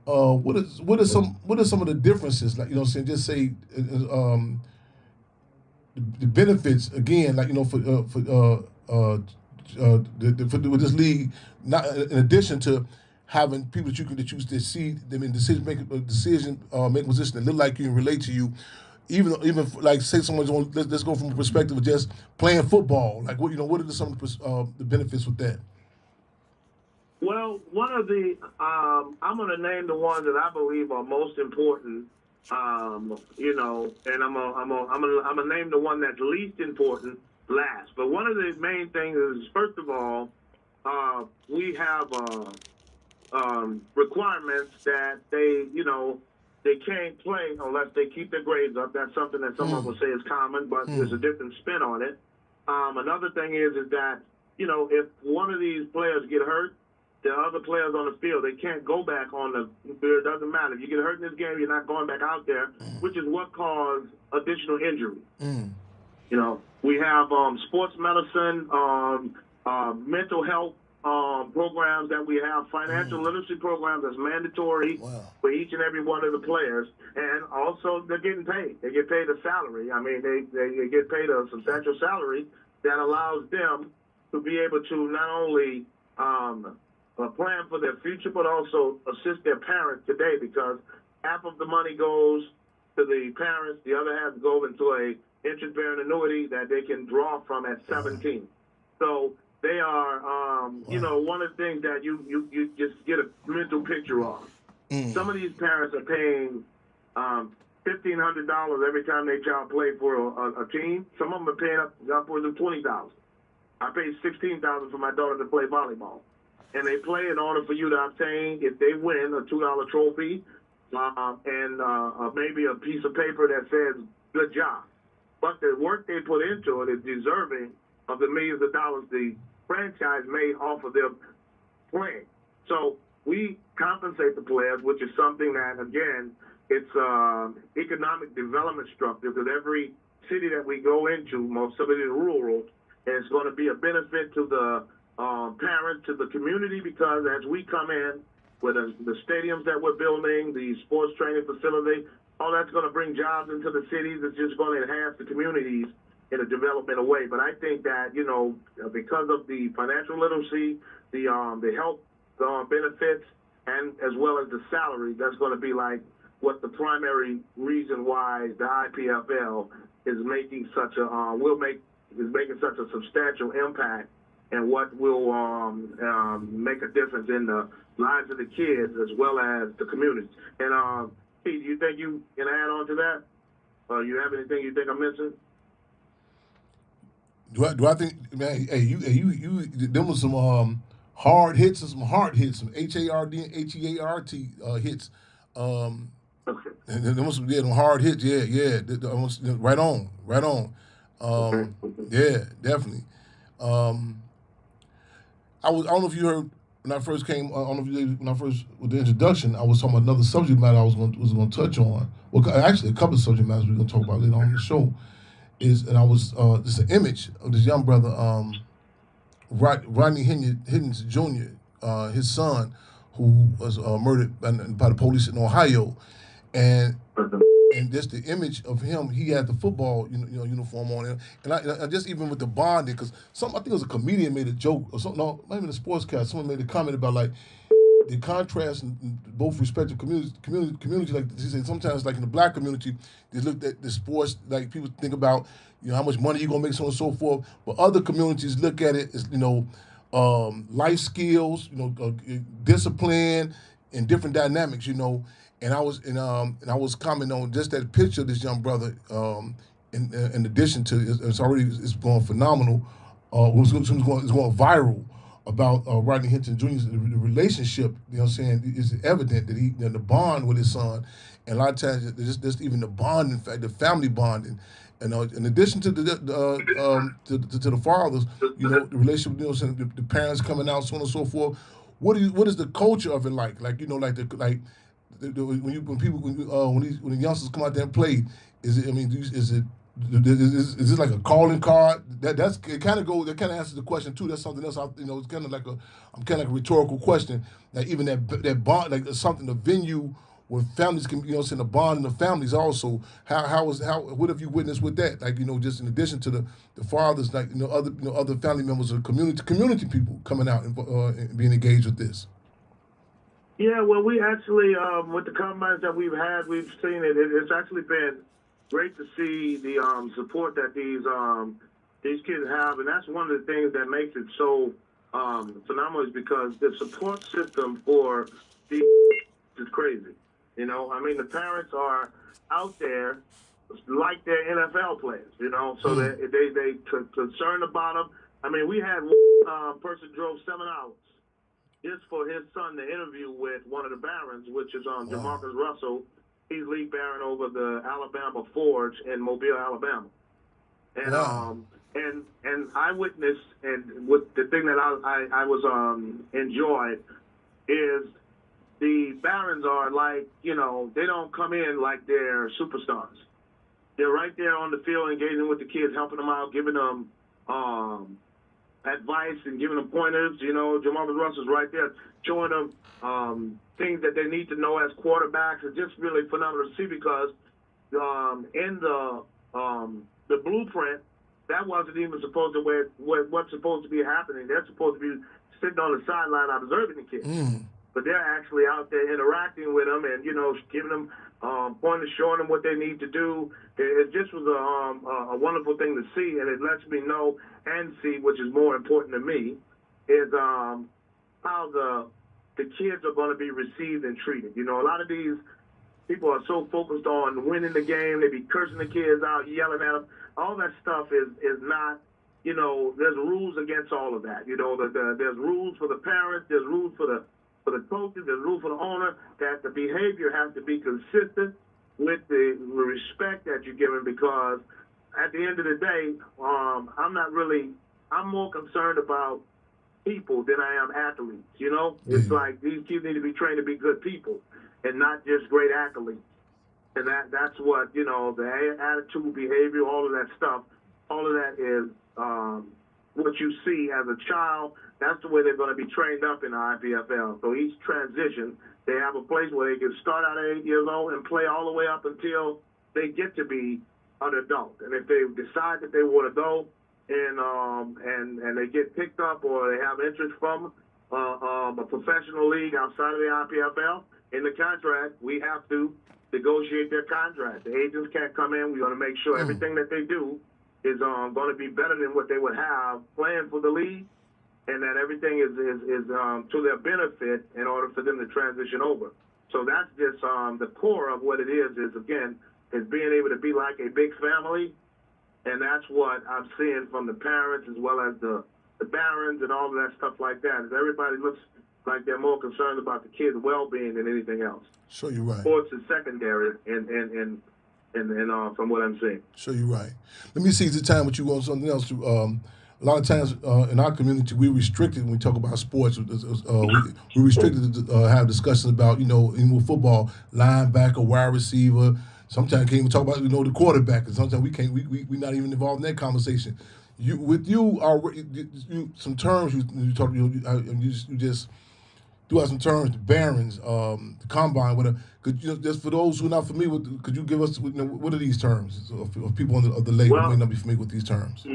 What are some of the differences, like, saying, just say the benefits, again, like, with this league, not in addition to having people that you see them in making position that look like you and relate to you. Even like, say someone's on, let's go from a perspective of just playing football. Like, what are some of the benefits with that? Well, one of the I'm going to name the ones that I believe are most important. And I'm gonna name the one that's least important last. But one of the main things is, first of all, we have requirements that they can't play unless they keep their grades up. That's something that someone will say is common, but there's a different spin on it. Another thing is that, if one of these players get hurt, the other players on the field, they can't go back on the field. It doesn't matter. If you get hurt in this game, you're not going back out there, which is what caused additional injury. We have sports medicine, mental health programs that we have, financial literacy programs that's mandatory for each and every one of the players, and also they're getting paid. They get paid a salary. I mean, they get paid a substantial salary that allows them to be able to not only plan for their future, but also assist their parents today, because half of the money goes to the parents, the other half goes into a interest-bearing annuity that they can draw from at 17. So they are, one of the things that you just get a mental picture of. Some of these parents are paying $1,500 every time their child play for a team. Some of them are paying upwards of $20,000. I paid $16,000 for my daughter to play volleyball. And they play in order for you to obtain, if they win, a $2 trophy and maybe a piece of paper that says, good job. But the work they put into it is deserving of the millions of dollars the franchise made off of their playing. So we compensate the players, which is something that, again, it's economic development structure, because every city that we go into, most of it is rural, and it's going to be a benefit to the parents, to the community, because as we come in with the stadiums that we're building, the sports training facility, all that's going to bring jobs into the cities. It's just going to enhance the communities in a developmental way. But I think that, because of the financial literacy, the health benefits, and as well as the salary, that's going to be like what the primary reason why the IPFL is making such a making such a substantial impact, and what will make a difference in the lives of the kids as well as the communities. And Pete, do you think you can add on to that? You have anything you think I'm missing? Do I think, man? Hey, you. There was some hard hits and some hard hits, some HARD and HEART hits. Okay. And them some them hard hits, yeah. Right on, right on. Okay. Yeah, definitely. Um, I don't know if you heard when I first came. I don't know if you did, when I first with the introduction. I was talking about another subject matter I was going to touch on. Well, actually, a couple of subject matters we're going to talk about later on in the show. And I was this is an image of this young brother, Rodney Higgins Jr., his son, who was murdered by the police in Ohio, and just the image of him, he had the football uniform on him, and I just even with the bonding, because I think it was a comedian made a joke or something. No, maybe in the sportscast, someone made a comment about like the contrast in both respective communities. Like he said, sometimes like in the black community, they look at the sports like people think about how much money you're gonna make, so on and so forth. But other communities look at it as life skills, discipline, and different dynamics. And I was commenting on just that picture of this young brother. In addition to it's going phenomenal. It's going viral about Rodney Hinton Jr.'s relationship. You know what I'm saying? It's evident that the bond with his son, and a lot of times just even the bond, in fact, the family bonding. And in addition to the fathers, the relationship, the parents coming out, so on and so forth. What is the culture of it like? Like when the youngsters come out there and play, is it this like a calling card? It kind of answers the question too. That's something else. It's kind of like a rhetorical question. Like even that bond, like something, the venue where families can, the bond in the families also. What have you witnessed with that? Like just in addition to the fathers, like other family members or community people coming out and being engaged with this. Yeah, well, we actually, with the combines that we've had, we've seen it. It's actually been great to see the support that these kids have, and that's one of the things that makes it so phenomenal is because the support system for these is crazy. The parents are out there like they're NFL players, so they concerned about them. We had one person drove 7 hours just for his son to interview with one of the Barons, which is Jamarcus Russell. He's lead Baron over the Alabama Forge in Mobile, Alabama. And and I witnessed, and with the thing that I was enjoyed is the Barons are like, they don't come in like they're superstars. They're right there on the field engaging with the kids, helping them out, giving them advice and giving them pointers. Jamarcus Russell's right there showing them things that they need to know as quarterbacks. It's just really phenomenal to see because in the blueprint, that wasn't even supposed to what's supposed to be happening. They're supposed to be sitting on the sideline observing the kids. But they're actually out there interacting with them and, giving them pointers, showing them what they need to do. It just was a wonderful thing to see, and it lets me know and see, which is more important to me, is how the kids are going to be received and treated. A lot of these people are so focused on winning the game, they be cursing the kids out, yelling at them. All that stuff is not, there's rules against all of that. There's rules for the parents, there's rules for the coaches, there's rules for the owner, that the behavior has to be consistent with the respect that you're giving, because at the end of the day, I'm more concerned about people than I am athletes, It's like these kids need to be trained to be good people and not just great athletes. And that's what, the attitude, behavior, all of that stuff, all of that is what you see as a child. That's the way they're going to be trained up in the IPFL. So each transition, they have a place where they can start out at 8 years old and play all the way up until they get to be an adult. And if they decide that they want to go and they get picked up or they have interest from a professional league outside of the IPFL, in the contract, we have to negotiate their contract. The agents can't come in. We're going to make sure everything that they do is going to be better than what they would have playing for the league, and that everything is to their benefit in order for them to transition over. So that's just the core of what it is again, is being able to be like a big family, and that's what I'm seeing from the parents as well as the the Barons and all of that stuff like that is everybody looks like they're more concerned about the kids' well-being than anything else. Sure, you're right. Sports is secondary, and from what I'm saying. Sure, you're right. Let me seize the time with you on something else. A lot of times in our community, we're restricted when we talk about sports. We're restricted to have discussions about, in football, linebacker, wide receiver. Sometimes we can't even talk about, the quarterback. And sometimes we can't. We're not even involved in that conversation. Some terms you talk. You just threw out some terms, the Barons, the Combine, whatever. Could you, just for those who are not familiar with, could you give us, what are these terms? Of people of the label who may not be familiar with these terms.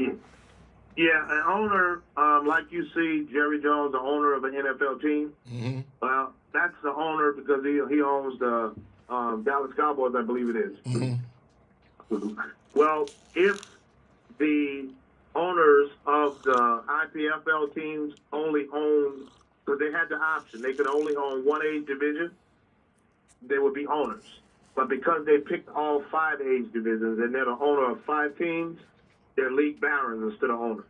Yeah, an owner, like you see Jerry Jones, the owner of an NFL team. Mm-hmm. Well, that's the owner because he owns the Dallas Cowboys, I believe it is. Mm-hmm. Well, if the owners of the IPFL teams only own, because they had the option, they could only own one age division, they would be owners. But because they picked all 5 age divisions and they're the owner of 5 teams, they're league barons instead of owners.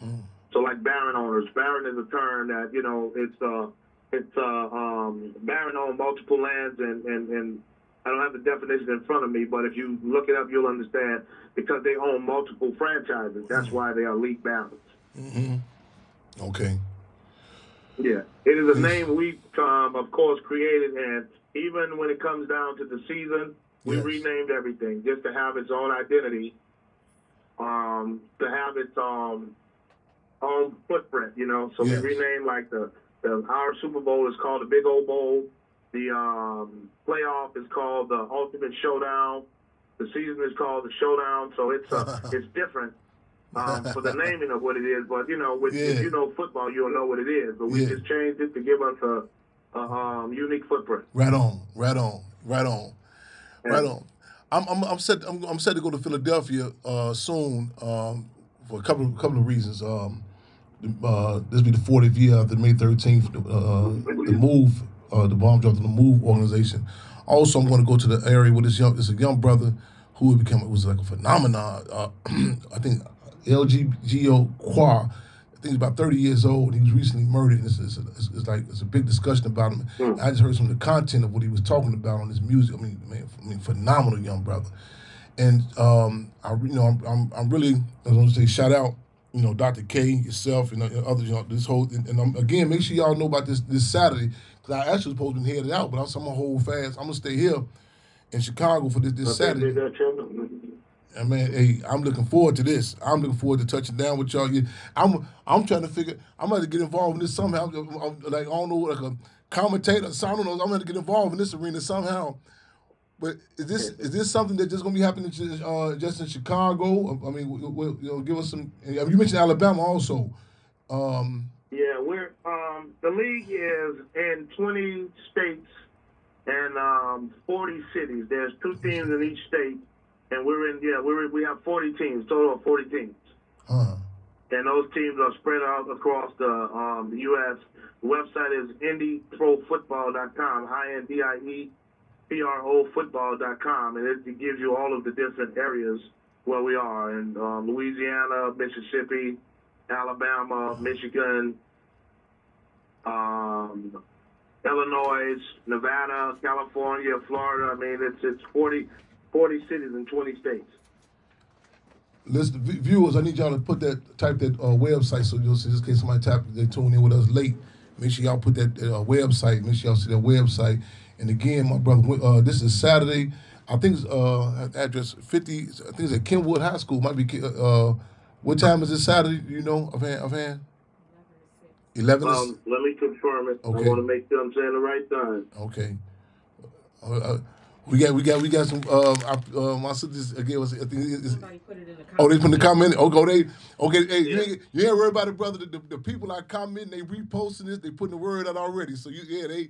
Mm. So like baron owners. Baron is a term that, it's baron own multiple lands and I don't have the definition in front of me, but if you look it up, you'll understand because they own multiple franchises. That's why they are league barons. Mm-hmm. Okay. Yeah. It is a name we, of course, created, and even when it comes down to the season, we renamed everything just to have its own identity. To have its own footprint, So we renamed our Super Bowl is called the Big Old Bowl. The playoff is called the Ultimate Showdown. The season is called the Showdown. So it's different for the naming of what it is. But if you know football, you'll know what it is. But we just changed it to give us a unique footprint. Right on. I'm set to go to Philadelphia soon for a couple of reasons. This will be the 40th year after May 13th, the Move, the bomb dropped in the Move organization. Also, I'm going to go to the area where it's a young brother who was like a phenomenon. I think LGGO Qua. I think he's about 30 years old. He was recently murdered. It's a big discussion about him. I just heard some of the content of what he was talking about on his music. I mean, phenomenal young brother. And I'm really, I want to say shout out, Dr. K, yourself, and others, this whole, and again, make sure y'all know about this Saturday, because I actually was supposed to be headed out, but I'm going to hold fast. I'm going to stay here in Chicago for this Saturday. And man, hey, I'm looking forward to this. I'm looking forward to touching down with y'all. I'm trying to figure. I'm going to get involved in this somehow. I don't know, like a commentator. So I don't know. I'm going to get involved in this arena somehow. But is this something that's just going to be happening just in Chicago? I mean, give us some. You mentioned Alabama also. Yeah, we're the league is in 20 states and 40 cities. There's 2 teams in each state. And we have 40 teams, total of 40 teams. Uh-huh. And those teams are spread out across the U.S. The website is indieprofootball.com, INDIEPRO football.com, and it gives you all of the different areas where we are in Louisiana, Mississippi, Alabama, Michigan, Illinois, Nevada, California, Florida. I mean, it's 40 cities in 20 states. Listen, viewers, I need y'all to type that website so you'll see, just in case somebody they tune in with us late. Make sure y'all put that website. Make sure y'all see that website. And again, my brother, this is Saturday. I think it's address 50. I think it's at Kenwood High School. Might be. What time is it Saturday? Do you know offhand? 11. Let me confirm it. Okay. I want to make sure I'm saying the right time. Okay. We got some. My sisters again was. I think somebody put it in the comments. Oh, they put in the comment. Okay. Hey, you ain't worried about it, brother. The people are commenting, they reposting this, they putting the word out already. So they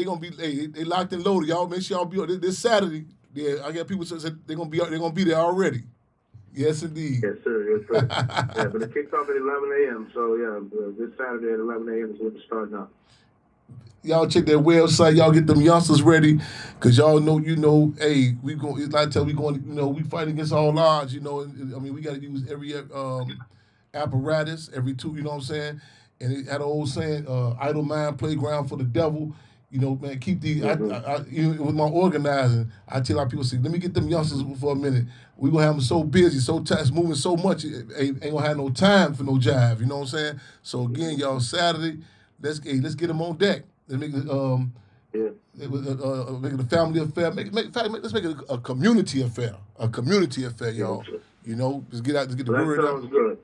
gonna be. Hey, they locked and loaded. Y'all make sure y'all be this Saturday. Yeah, I got people said they're gonna be there already. Yes, indeed. Yes, sir. Yeah, but it kicks off at 11 a.m. So this Saturday at 11 a.m. is when it's starting out. Y'all check that website. Y'all get them youngsters ready, cause y'all know, hey, we going. It's not until we going. We fight against all odds. I mean, we got to use apparatus every two. You know what I'm saying? And it had an old saying, "Idle mind, playground for the devil." You know, man, keep the. With my organizing, I tell our people, say, let me get them youngsters for a minute. We gonna have them so busy, so task moving so much, ain't gonna have no time for no jive. You know what I'm saying? So again, y'all, Saturday, let's get them on deck. Let's make it make it a family affair. Let's make it a community affair. A community affair, y'all. You know, let's get the word out. That sounds good.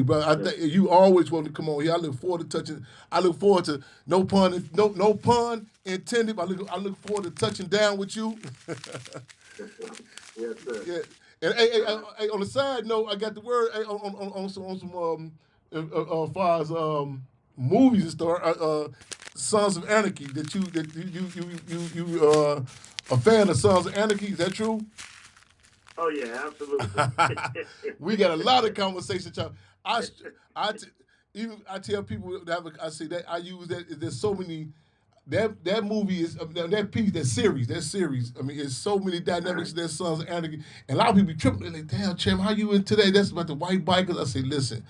Bro, I think you always want to come on here. I look forward to touching. I look forward to no pun intended. But I look forward to touching down with you. Yes, sir. Yeah. And hey, on the side note, I got the word on some far as movies and stuff. Sons of Anarchy. That you a fan of Sons of Anarchy? Is that true? Oh yeah, absolutely. We got a lot of conversations. I tell people that I say that I use that. There's so many. That movie is that series. I mean, it's so many dynamics in that Sons of Anarchy, and a lot of people be tripping. They're like, "Damn, Chim, how you in today?" That's about the white bikers. I say, listen,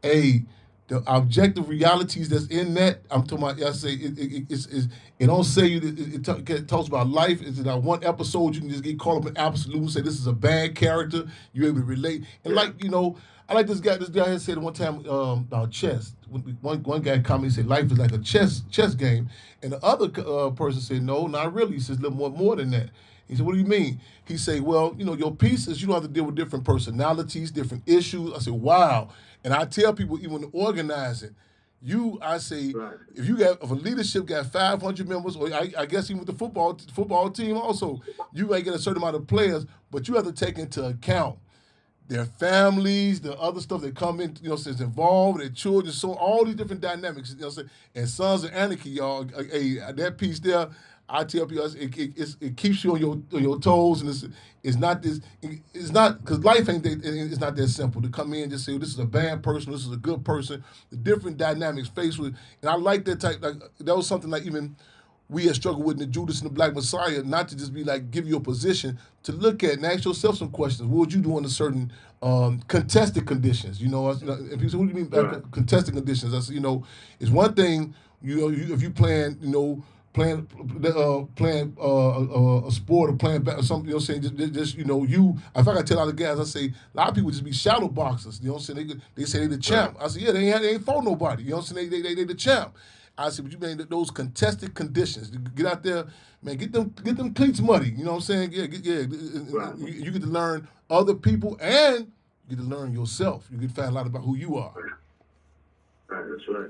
hey, the objective realities that's in that. I'm talking about. I say it don't say you. It talks about life. It's that one episode you can just get caught up in absolute and say this is a bad character. You're able to relate, and I like this guy. This guy had said one time about chess. One guy commented, he said life is like a chess game, and the other person said no, not really. He says a little more than that. He said, what do you mean? He said, well, your pieces, you don't have to deal with different personalities, different issues. I said, wow. And I tell people, even in organizing, if a leadership got 500 members, or I guess even with the football team also, you might get a certain amount of players, but you have to take into account their families, the other stuff that come in, since involved, their children, so all these different dynamics, and Sons of Anarchy, y'all, that piece there, I tell people, it keeps you on your toes, and it's not because life it's not that simple to come in and just say, this is a bad person, this is a good person, the different dynamics faced with, and I like that type, that was something like even we have struggled with in the Judas and the Black Messiah, not to just be like, give you a position, to look at and ask yourself some questions. What would you do under certain contested conditions? And people say, what do you mean by contested conditions? I said, it's one thing, if you playing a sport or playing something, saying just if I gotta tell other guys, I say a lot of people just be shadow boxers. They say they the champ. I say, yeah, they ain't fought nobody. They the champ. I said, but you mean those contested conditions? Get out there, man. Get them cleats muddy. You know what I'm saying? Right. You get to learn other people, and you get to learn yourself. You get to find a lot about who you are. Right. That's right.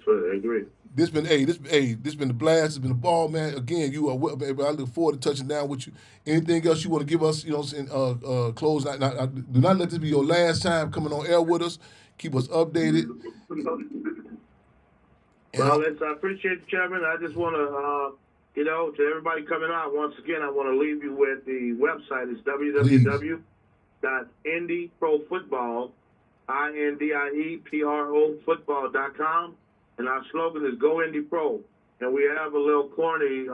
I agree. This been the blast. It's been the ball, man. Again, you are, baby. I look forward to touching down with you. Anything else you want to give us? Close. Do not let this be your last time coming on air with us. Keep us updated. Well, I appreciate you, Chairman. I just want to, to everybody coming out, once again, I want to leave you with the website. It's www.indieprofootball, INDIEPRO football.com. And our slogan is Go Indy Pro. And we have a little corny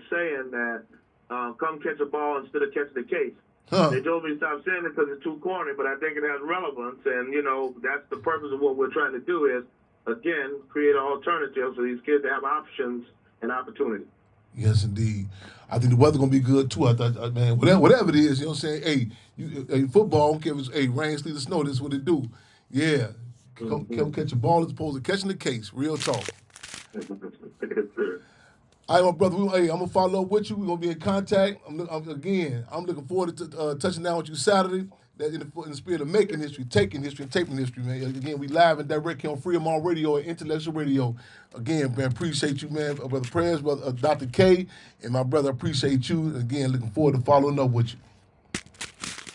saying that come catch a ball instead of catch the case. Huh. They told me to stop saying it because it's too corny, but I think it has relevance. And, that's the purpose of what we're trying to do is, again, create an alternative for these kids to have options and opportunity. Yes, indeed. I think the weather gonna be good too. I thought, man, whatever it is, Hey, football, don't care if it's rain, sleet, or snow. This is what it do. Yeah, come catch a ball as opposed to catching the case. Real talk. All right, my brother. I'm gonna follow up with you. We're gonna be in contact. I'm looking forward to touching down with you Saturday. That in the spirit of making history, taking history, and taping history, man. Again, we live and direct here on Freedom On Radio and Intellectual Radio. Again, man, appreciate you, man. Brother Prez, brother Dr. K, and my brother, appreciate you. Again, looking forward to following up with you.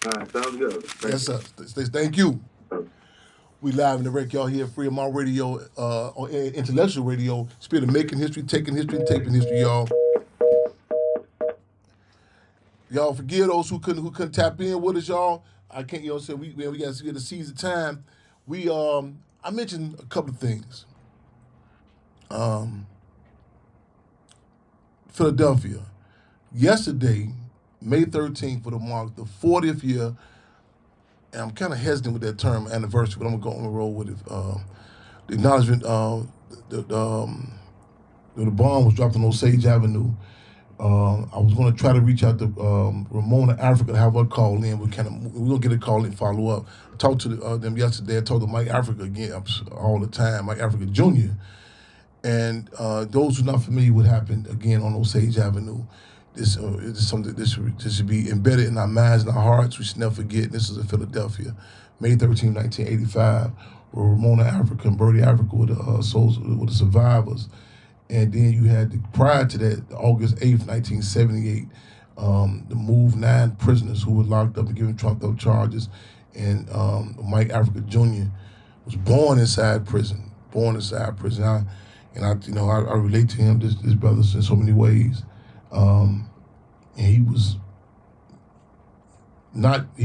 All right, sounds good. Yes, sir. Thank you. We live and direct y'all here at Freedom On Radio, on Intellectual Radio. Spirit of making history, taking history, and taping history, y'all. Y'all forgive those who couldn't tap in with us, y'all. I can't, we got to seize the time. I mentioned a couple of things. Philadelphia. Yesterday, May 13th, would have marked the 40th year and I'm kind of hesitant with that term anniversary, but I'm gonna go on the road with it. The acknowledgement, the bomb was dropped on Osage Avenue. I was going to try to reach out to Ramona Africa to have her call in. We're gonna get a call in and follow up. I talked to them yesterday. I talked to Mike Africa again all the time, Mike Africa Jr. And those who are not familiar with what happened again on Osage Avenue, this is something that this should be embedded in our minds and our hearts. We should never forget. This is in Philadelphia, May 13, 1985, where Ramona Africa and Bertie Africa were the survivors. And then you had, prior to that, August 8th, 1978, the Move 9 prisoners who were locked up and given trumped up charges. And Mike Africa Jr. was born inside prison. I relate to him, this brother, in so many ways. And he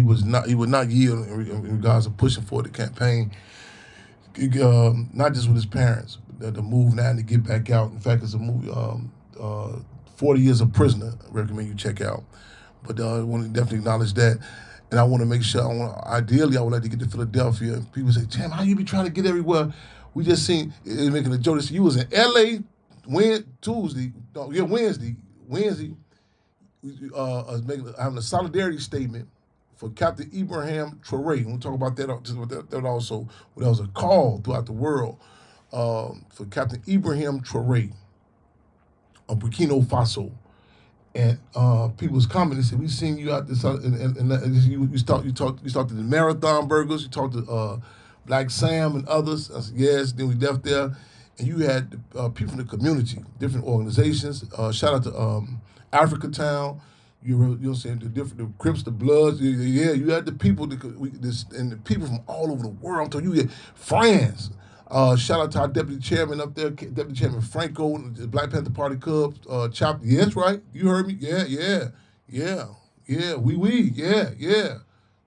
would not yield in regards to pushing for the campaign. Not just with his parents, but the Move 9 to get back out. In fact, it's a movie, 40 Years a Prisoner, I recommend you check out. But I want to definitely acknowledge that. And I want to make sure, ideally, I would like to get to Philadelphia. And people say, Tim, how you be trying to get everywhere? We just seen, making a joke, they said, you was in L.A. Wednesday, having a solidarity statement for Captain Ibrahim Traoré. We'll talk about that also. There was a call throughout the world for Captain Ibrahim Traoré of Burkina Faso. And people was commenting, said, we seen you out this, and you talked to the Marathon Burgers, you talked to Black Sam and others. I said, yes. Then we left there, and you had people from the community, different organizations. Shout out to Africa Town. You know what I'm saying? The Crips, the Bloods. Yeah, you had the people, and the people from all over the world. I'm telling you, get France. Shout out to our deputy chairman up there, Deputy Chairman Franco, the Black Panther Party Cubs chapter. Yes, right? You heard me? Yeah.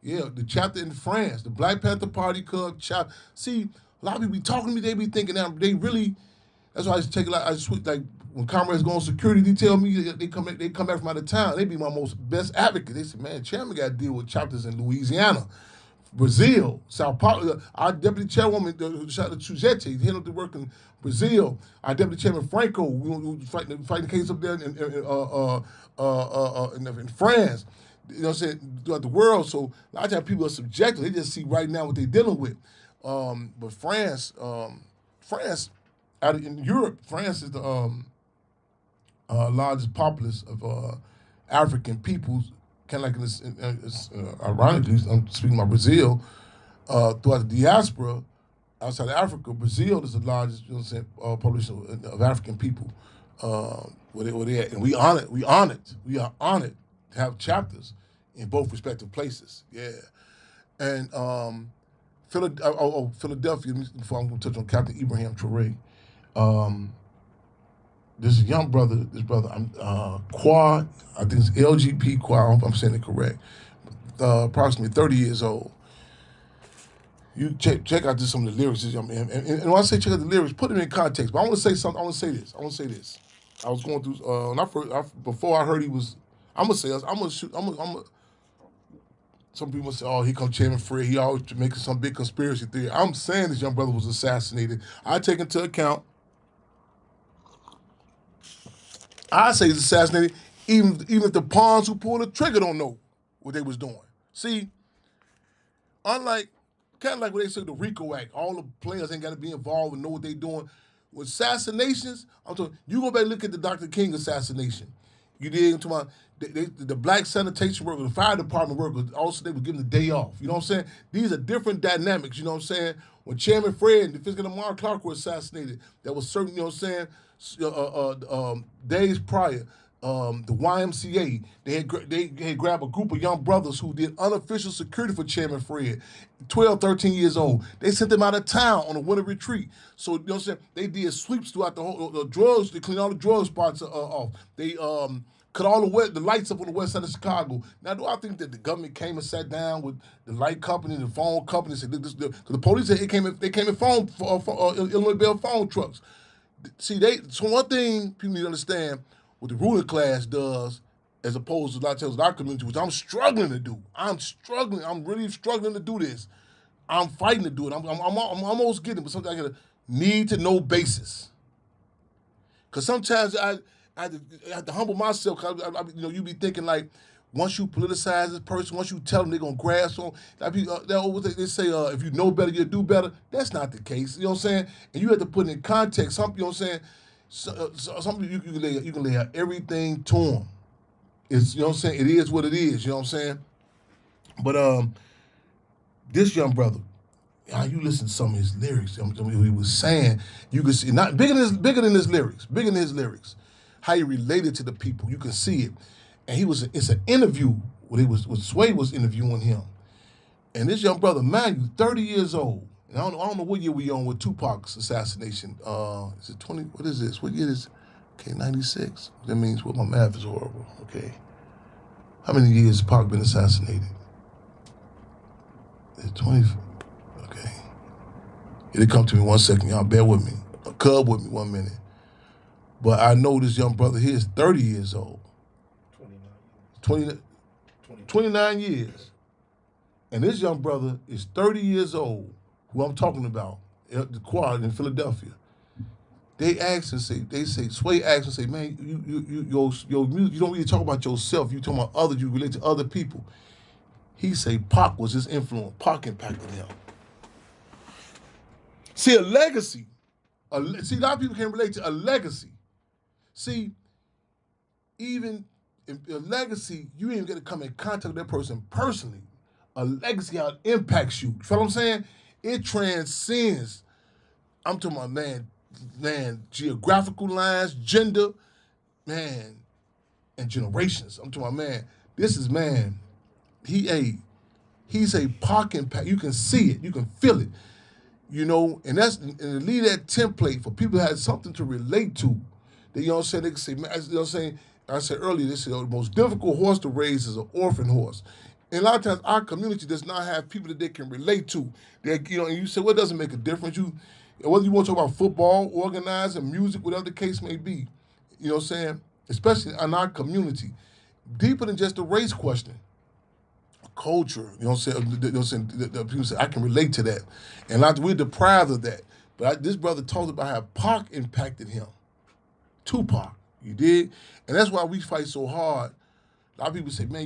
The chapter in France, the Black Panther Party Cub chapter. See, a lot of people be talking to me. They be thinking that they really. That's why I take a lot. I switch, like when comrades go on security detail me. They come back from out of town. They be my most best advocate. They say, man, chairman got to deal with chapters in Louisiana, Brazil, Sao Paulo. Our deputy chairwoman, shout out to Suzette, handled the work in Brazil. Our deputy chairman Franco, we fighting the case up there in France. You know what I'm saying? Throughout the world. So a lot of times people are subjective. They just see right now what they're dealing with. But France, out in Europe, France is the largest populace of African peoples. Kind of like ironically, I'm speaking about Brazil. Throughout the diaspora, outside of Africa, Brazil is the largest, population of African people. Where they at, and we honored. We are honored to have chapters in both respective places. Yeah, and Philadelphia. Before I'm going to touch on Captain Ibrahim Traoré. This young brother, Quad, I think it's LGP Quad, I hope I'm saying it correct, approximately 30 years old. You check out some of the lyrics. And when I say check out the lyrics, put them in context. But I want to say something. I want to say this. I was going through, before I heard he was, I'm going to say this. Some people say, oh, here comes Chairman Fred. He always making some big conspiracy theory. I'm saying this young brother was assassinated. I take into account, I say he's assassinated, even if the pawns who pulled the trigger don't know what they was doing. See, kind of like what they say, the RICO Act, all the players ain't got to be involved and know what they doing. With assassinations, I'm talking, you go back and look at the Dr. King assassination. You did into my, the black sanitation workers, the fire department workers, also they were given the day off. You know what I'm saying? These are different dynamics, you know what I'm saying? When Chairman Fred and the Fiscal Lamar Clark were assassinated, there was certain, you know what I'm saying, days prior, the YMCA, they had grabbed a group of young brothers who did unofficial security for Chairman Fred, 12, 13 years old. They sent them out of town on a winter retreat. So, you know what I'm saying, they did sweeps throughout the drugs, they cleaned all the drug spots off. They cut all the lights up on the west side of Chicago. Now, do I think that the government came and sat down with the light company, the phone company, and said, because the police said they came in phone Illinois Bell phone trucks. See, so one thing people need to understand, what the ruling class does as opposed to a lot of times in our community, which I'm struggling to do. I'm struggling. I'm really struggling to do this. I'm fighting to do it. I'm almost getting it, but sometimes I got a need to know basis. Because sometimes I have to humble myself. Cause you be thinking like, once you politicize this person, once you tell them they're gonna grasp on, they say if you know better, you'll do better. That's not the case. You know what I'm saying? And you have to put it in context. Some, you know what I'm saying? Some you can lay out everything to them. It's, you know what I'm saying? It is what it is. You know what I'm saying? But this young brother, you listen to some of his lyrics. What he was saying, you can see not bigger than his lyrics. How he related to the people, you can see it. And it's an interview when Sway was interviewing him. And this young brother, man, you 30 years old. And I don't know what year we on with Tupac's assassination. Is it 20? What is this? What year is? Okay, 96. That means my math is horrible. Okay, how many years has Pac been assassinated? Is it 20? Okay, it'll come to me 1 second. Y'all bear with me. Cub with me 1 minute. But I know this young brother here is 30 years old. 29 years. And this young brother is 30 years old, who I'm talking about, at the Quad in Philadelphia. Sway asks and say, man, your music, you don't really talk about yourself. You talk about others, you relate to other people. He say Pac was his influence. Pac impacted him. See, a legacy. A lot of people can relate to a legacy. See, even in a legacy, you ain't even get to come in contact with that person personally. A legacy, how it impacts you. You feel what I'm saying? It transcends. I'm talking about, man, geographical lines, gender, man, and generations. I'm talking about, man, this is, man, he's a Pac impact. You can see it. You can feel it. You know, and to leave that template for people that have something to relate to. That, you know what I'm saying? They can say, man, you know what I'm saying? I said earlier, this is the most difficult horse to raise is an orphan horse. And a lot of times our community does not have people that they can relate to. And you say, well, it doesn't make a difference. Whether you want to talk about football, organizing, music, whatever the case may be, you know what I'm saying? Especially in our community, deeper than just a race question. Culture, you know what I'm saying? The people say, I can relate to that. And we're deprived of that. But this brother talked about how Pac impacted him. Tupac, you did? And that's why we fight so hard. A lot of people say, man,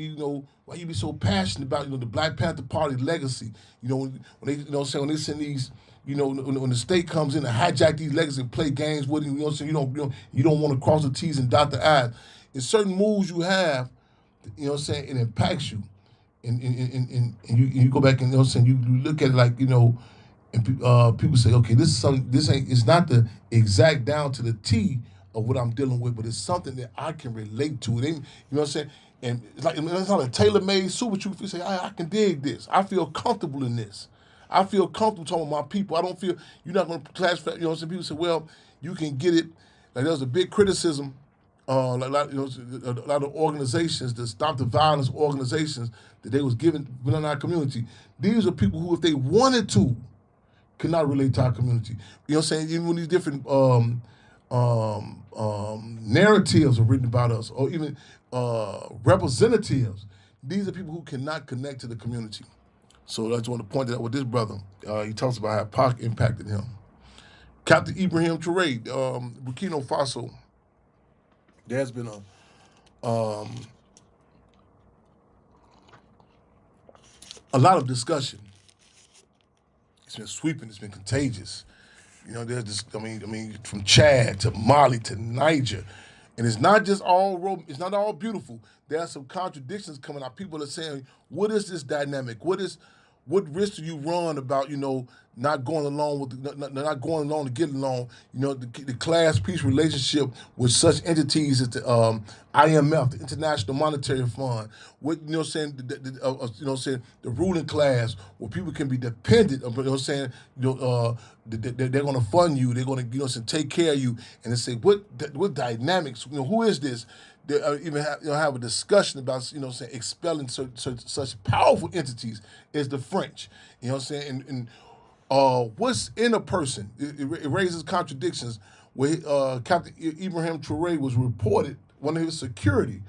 why you be so passionate about, the Black Panther Party legacy? When they send these, when the state comes in and hijack these legacies and play games with them, you don't want to cross the T's and dot the I's. It's certain moves you have, it impacts you. And you go back and, you look at it like, and people say, okay, it's not the exact down to the T of what I'm dealing with, but it's something that I can relate to. You know what I'm saying? And it's not a tailor-made super truth. You say, I can dig this. I feel comfortable in this. I feel comfortable talking to my people. I don't feel, you're not going to classify, you know what I'm saying? People say, well, you can get it. Like there was a big criticism, a lot of organizations, the Stop the Violence organizations that they was given within our community. These are people who, if they wanted to, could not relate to our community. You know what I'm saying? Even when these different narratives are written about us, or even representatives, these are people who cannot connect to the community. So I just want to point that out with this brother. He talks about how Pac impacted him. Captain Ibrahim Traoré, Burkina Faso. There's been a lot of discussion. It's been sweeping. It's been contagious. There's this. From Chad to Mali to Niger, and it's not just it's not all beautiful. There are some contradictions coming out. People are saying, "What is this dynamic? What risk do you run about not going along to get along? The class peace relationship with such entities as the IMF, the International Monetary Fund. What the ruling class, where people can be dependent. They're going to fund you. They're going to take care of you. And they say what dynamics? Who is this? They even have a discussion about expelling such powerful entities as the French. And what's in a person? It raises contradictions. Where Captain Ibrahim Traoré was reported, one of his security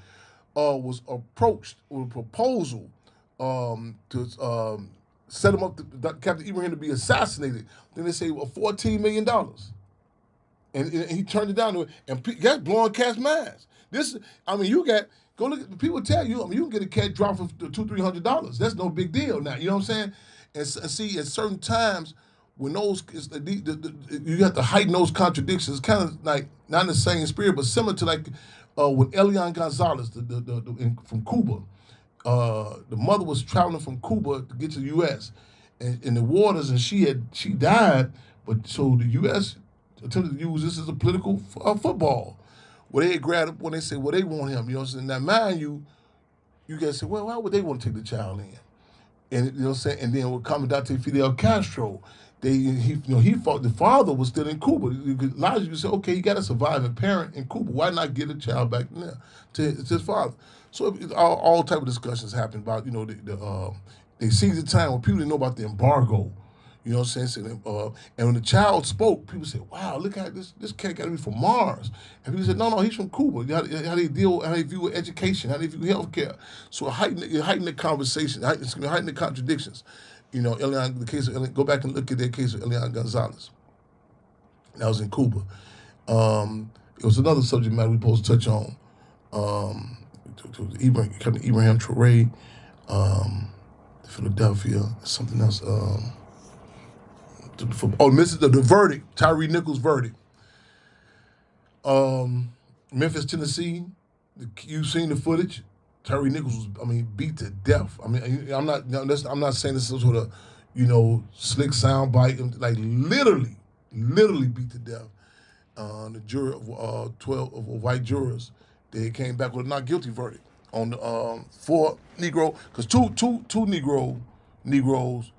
was approached with a proposal to set him up, Captain Ibrahim, to be assassinated. Then they say $14 million. And he turned it down, and that's blowing cats' minds. You go look at, people tell you, you can get a cat drop for $200-300. That's no big deal now. You know what I'm saying? And see, at certain times, when you have to heighten those contradictions, kind of like not in the same spirit, but similar to like with Elian Gonzalez from Cuba. The mother was traveling from Cuba to get to the U.S. and in the waters, and she died. But so the U.S. attempted to use this as a political football. Well, they grabbed up when they say, well, they want him. You know what I'm saying? Now, mind you, you guys say, well, why would they want to take the child in? And you know what I'm saying? And then with Comandante Fidel Castro, he fought. The father was still in Cuba. A lot of you say, okay, he got a surviving parent in Cuba. Why not get a child back there to his father? So all type of discussions happen about, they seized the time when people didn't know about the embargo. You know what I'm saying? And when the child spoke, people said, wow, look at this cat got to be from Mars. And people said, no, he's from Cuba. How they view with education, how they view healthcare. So heighten the conversation, heighten the contradictions. Go back and look at that case of Elian Gonzalez. That was in Cuba. It was another subject matter we supposed to touch on. Captain Ibrahim Traoré, Philadelphia, something else. The verdict, Tyre Nichols' verdict. Memphis, Tennessee, you've seen the footage. Tyre Nichols was, beat to death. I'm not saying this is sort of, slick sound bite. Like literally beat to death. The jury of 12 white jurors, they came back with a not guilty verdict on the 4 Negro, because two Negroes,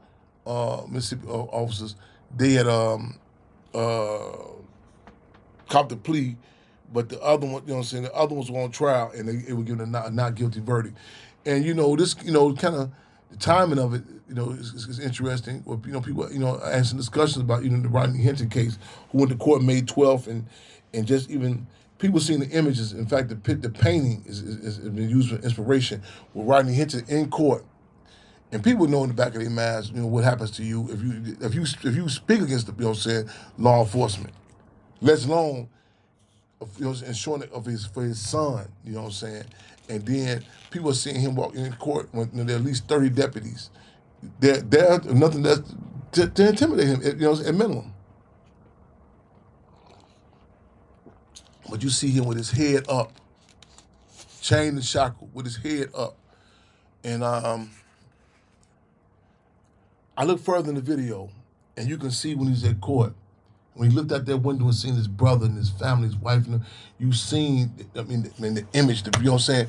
Mississippi officers, they had copped the plea, but the other one, the other ones were on trial, and they were given a not guilty verdict. And this, kind of the timing of it, is interesting. Well, people, asking discussions about, the Rodney Hinton case, who went to court May 12th, and just even people seeing the images. In fact, the painting is been used for inspiration with Rodney Hinton in court. And people know in the back of their minds, what happens to you if you speak against the, law enforcement, let alone, ensuring it for his son, and then people are seeing him walk in court when there are at least 30 deputies. They're nothing that's to intimidate him, at minimum. But you see him with his head up, chained and shackled, with his head up, and I look further in the video, and you can see when he's at court, when he looked out that window and seen his brother and his family, his wife, you seen, the image, you know what I'm saying?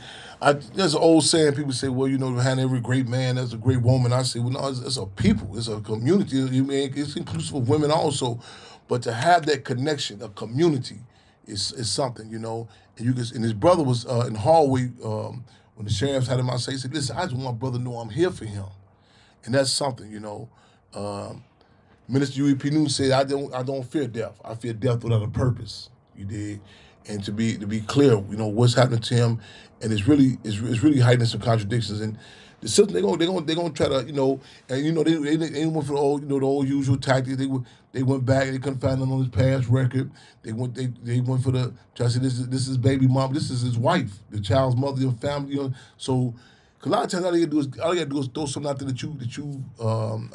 There's an old saying, people say, well, behind every great man, there's a great woman. I say, well, no, it's a people, it's a community. It's inclusive of women also, but to have that connection, a community, is something, And and his brother was in the hallway when the sheriffs had him outside. He said, listen, I just want my brother to know I'm here for him. And that's something, Minister Huey P. Newton said, I don't fear death. I fear death without a purpose. You did. And to be clear, what's happening to him, and it's really heightening some contradictions. And the system, they're gonna try to, they went for the old usual tactics. They went back, they couldn't find him on his past record. They went for the try to say this is baby mom, this is his wife, the child's mother, your family, So cause a lot of times all you gotta do is throw something out there that you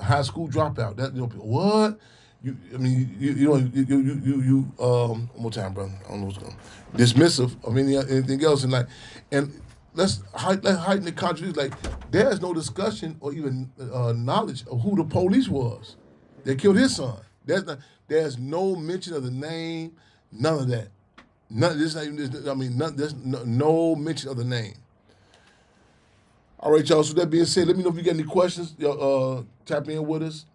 high school dropout. That people, what? One more time, brother. I don't know what's going. Dismissive of anything else, and let's heighten the contradiction. Like there's no discussion or even knowledge of who the police was that killed his son. There's no mention of the name, none of that. There's no mention of the name. All right, y'all. So that being said, let me know if you got any questions. Tap in with us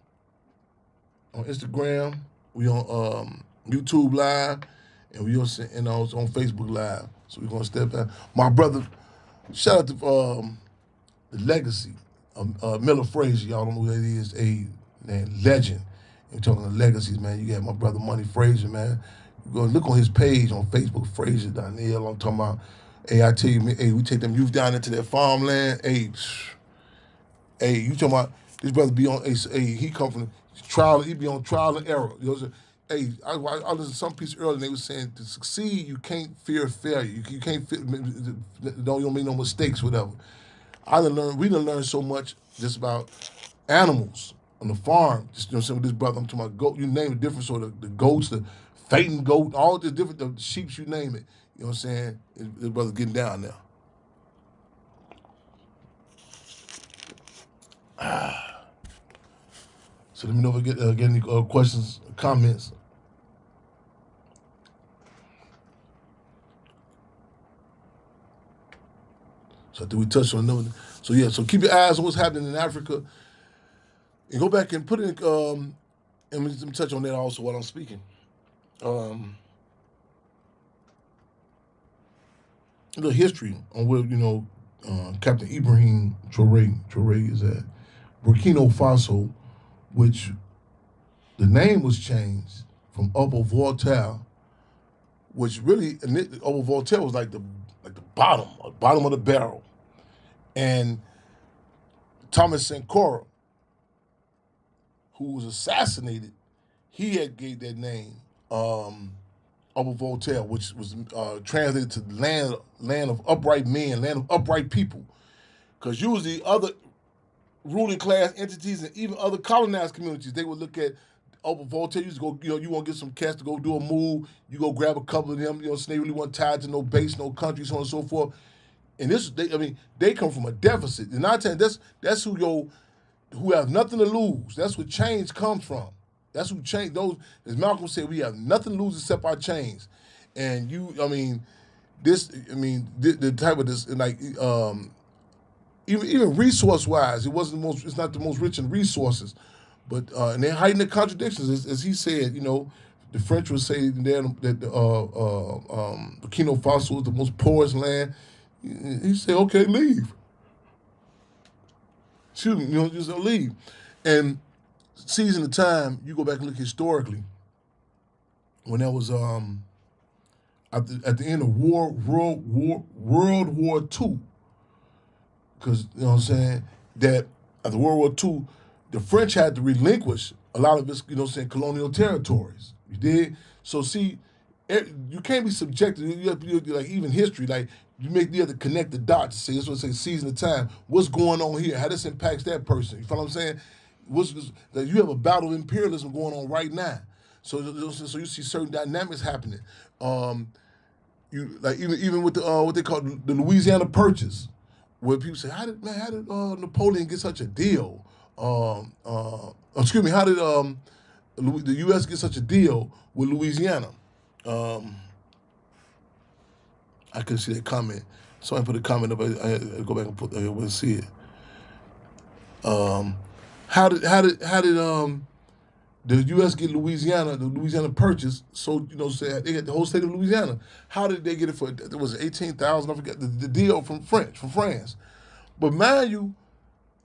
on Instagram. We on YouTube Live, and we also on Facebook Live. So we're gonna step back. My brother, shout out to the legacy of Miller Frazier. Y'all don't know who that is. A legend. We're talking the legacies, man. You got my brother Money Frazier, man. You go look on his page on Facebook, Frazier Donnell. I'm talking about. Hey, I tell you, man, hey, we take them youth down into that farmland. Hey, you talking about this brother be on? Hey, he come from trial. He be on trial and error. You know what I'm saying? Hey, I listened to some piece earlier, and they were saying to succeed, you can't fear failure. You can't don't make no mistakes, whatever. We done learned so much just about animals on the farm. Just you know, what I'm saying, with this brother, I'm talking about goat. You name it, different sort of the goats, the fating goat, all the different the sheep. You name it. You know what I'm saying? This brother getting down now. So let me know if I get any questions, comments. So I think we touched on another. So yeah, so keep your eyes on what's happening in Africa, and go back and put in. And let me touch on that also while I'm speaking. The history on where Captain Ibrahim Traoré is at Burkina Faso, which the name was changed from Upper Volta, which really Upper Volta was like the bottom of the barrel, and Thomas Sankara, who was assassinated, he had gave that name Upper Volta, which was translated to land of upright men, land of upright people, because usually other ruling class entities and even other colonized communities, they would look at Upper Volta. You just go, you want to get some cats to go do a move. You go grab a couple of them. So they really weren't tied to no base, no country, so on and so forth. And they come from a deficit. And I tell you, that's who have nothing to lose. That's where change comes from. That's who change those. As Malcolm said, we have nothing to lose except our chains. And the type of this, like even resource wise, it's not the most rich in resources. But and they're hiding the contradictions, as he said. The French would say that Burkina Faso is the most poorest land. He said, "Okay, leave." Excuse me, just leave. And season of time, you go back and look historically. When that was at the end of World War II, because you know what I'm saying, that at the World War II, the French had to relinquish a lot of its, colonial territories. You did? So see, you can't be subjected. You have to like even history, like you have to connect the dots. Say this was season of time. What's going on here? How this impacts that person? You follow what I'm saying? You have a battle of imperialism going on right now. So you see certain dynamics happening. Even with the what they call the Louisiana Purchase, where people say, how did Napoleon get such a deal? How did the U.S. get such a deal with Louisiana? I couldn't see that comment. Somebody put a comment up. I had to go back and see it. How did the U.S. get the Louisiana Purchase? So say they got the whole state of Louisiana. How did they get it for? It was 18,000. I forget the deal from France. But mind you,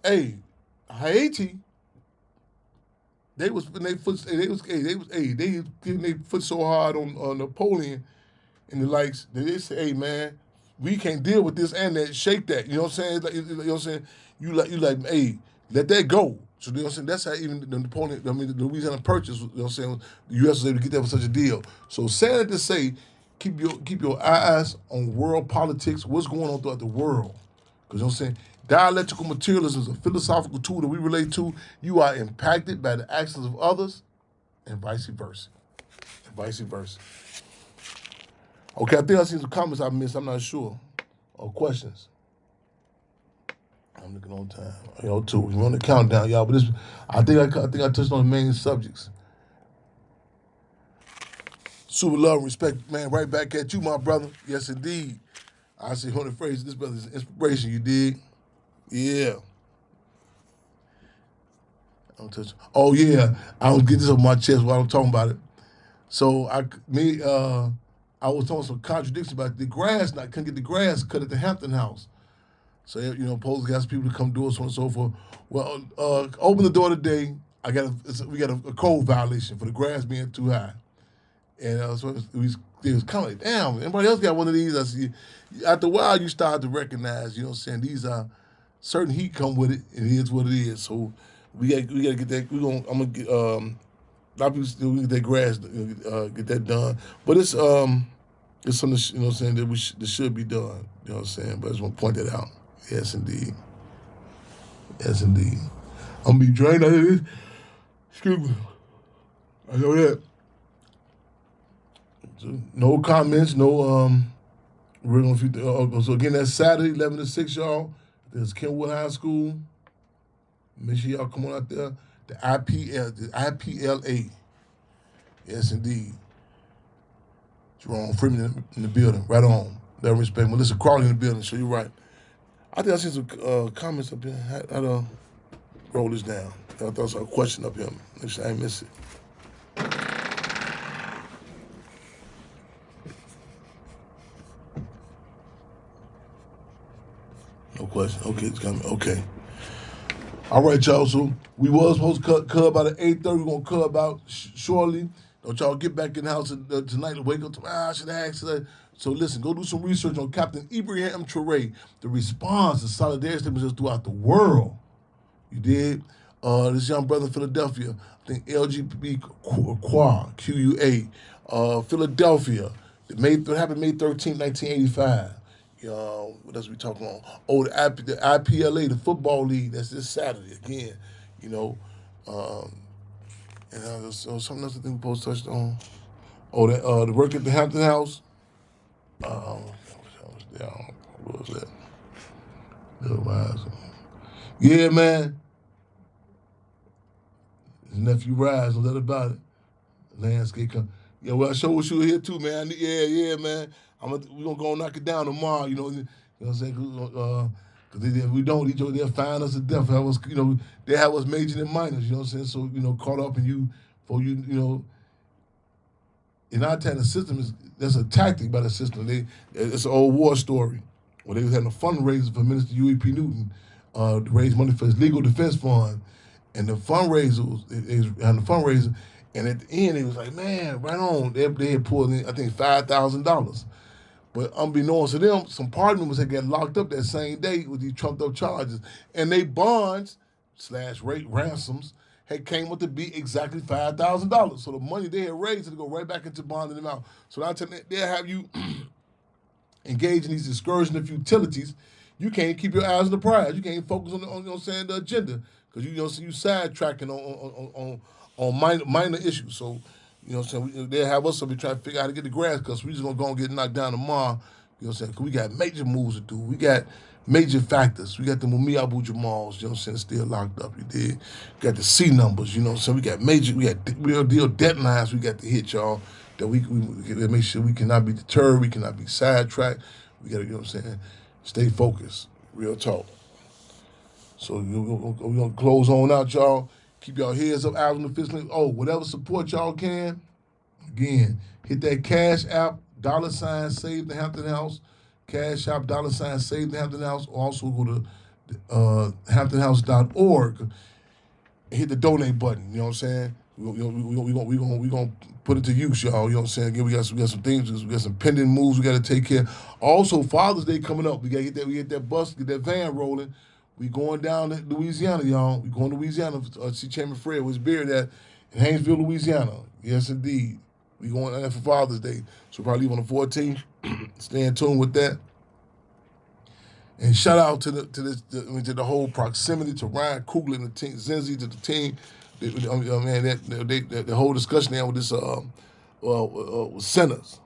Haiti, they getting their foot so hard on Napoleon and the likes that they say, hey man, we can't deal with this and that, shake that. You know what I'm saying? You know what I'm saying? You like, hey, let that go. So you know what I'm saying? That's how even the Napoleon, the Louisiana Purchase, you know what I'm saying, the U.S. was able to get that for such a deal. So saying to say, keep your eyes on world politics, what's going on throughout the world. Because you know what I'm saying? Dialectical materialism is a philosophical tool that we relate to. You are impacted by the actions of others, and vice versa. Okay, I think I seen some comments I missed. I'm not sure. Or questions. I'm looking on time. Too. We're on the countdown, y'all. But I think I touched on the main subjects. Super love and respect, man. Right back at you, my brother. Yes, indeed. I say 100 phrases. This brother's an inspiration. You dig? Yeah. Oh yeah, I was getting this off my chest while I'm talking about it. So I was talking some contradictions about the grass. I couldn't get the grass cut at the Hampton House. So Police got people to come do it, so on and so forth. Well, open the door today. We got a code violation for the grass being too high, and so there. It's kind of like, damn, everybody else got one of these. I see. After a while, you start to recognize, you know what I'm saying, these are certain heat come with it, and it is what it is. So we got to get that. I'm gonna get a lot of people still get that grass, get that done. But it's something, you know what I'm saying, that should be done. You know what I'm saying. But I just want to point that out. Yes, indeed. Yes, indeed. I'm gonna be drained out of this. Excuse me. I know that. So, no comments. No. We're gonna so again, that's Saturday, 11 to 6, y'all. There's Kenwood High School. Make sure y'all come on out there. The IPLA. Yes, indeed. Jerome Freeman in the building. Right on. That respect. Melissa Crawley in the building. So you're right. I think I see some comments up here. How to roll this down? I thought I saw a question up here. Make sure I ain't miss it. No question. Okay, it's coming. Okay. All right, y'all. So we was supposed to cut about at 8:30. We're gonna cut about shortly. Don't y'all get back in the house tonight and wake up tomorrow. I should ask that. So listen, go do some research on Captain Ibrahim Traoré. The response to solidarity statements throughout the world. You did. This young brother in Philadelphia, I think LGBT QUA, Philadelphia. What happened May 13, 1985. What else we talking on? Oh, the IPLA, the football league. That's this Saturday again. You know, and there's something else I think we supposed to touch on. Oh, the work at the Hampton House. What was that? Yeah, man. His nephew Rise, no doubt about it. Landscape come. Yeah, well, I sure wish you were here too, man. Yeah, man. We're gonna go knock it down tomorrow. You know what I'm saying? Because if we don't, they'll find us to death. They have us majors and minors. You know what I'm saying? So caught up in you, in our time, the system that's a tactic by the system. It's an old war story where they was having a fundraiser for Minister U.E.P. Newton to raise money for his legal defense fund, and the fundraiser and at the end, it was like, man, right on. They had pulled in, I think, $5,000. But unbeknownst to them, some party members had got locked up that same day with these trumped up charges. And they bonds / rate ransoms had came up to be exactly $5,000. So the money they had raised had go right back into bonding them out. So now they'll have you engage in these excursions of futilities. You can't keep your eyes on the prize. You can't focus on the agenda. Because you sidetracking on minor issues. So, they'll have us up here trying to figure out how to get the grass cut. So we just going to go and get knocked down tomorrow. You know what I'm saying? Because we got major moves to do. We got major factors. We got the Mumia Abu Jamals, you know what I'm saying, still locked up. You did. Got the C numbers, you know what I'm saying? We got real deal deadlines we got to hit, y'all, that we make sure we cannot be deterred. We cannot be sidetracked. We got to, you know what I'm saying, stay focused. Real talk. So we're going to close on out, y'all. Keep y'all heads up, out on the fist link. Oh, whatever support y'all can, again, hit that Cash App, $ Save the Hampton House, Cash App, $ Save the Hampton House. Also go to hamptonhouse.org and hit the donate button, you know what I'm saying? We're going to put it to use, y'all, you know what I'm saying? Again, we got some things, we got some pending moves we got to take care of. Also, Father's Day coming up. We got to get that bus, get that van rolling. We going down to Louisiana, y'all. We going to Louisiana to see Chairman Fred with his beard at in Haynesville, Louisiana. Yes, indeed. We going there for Father's Day. So probably leave on the 14th. Stay in tune with that. And shout out to the whole proximity to Ryan Coogler and the team, Zenzi to the team. The whole discussion there with this with centers.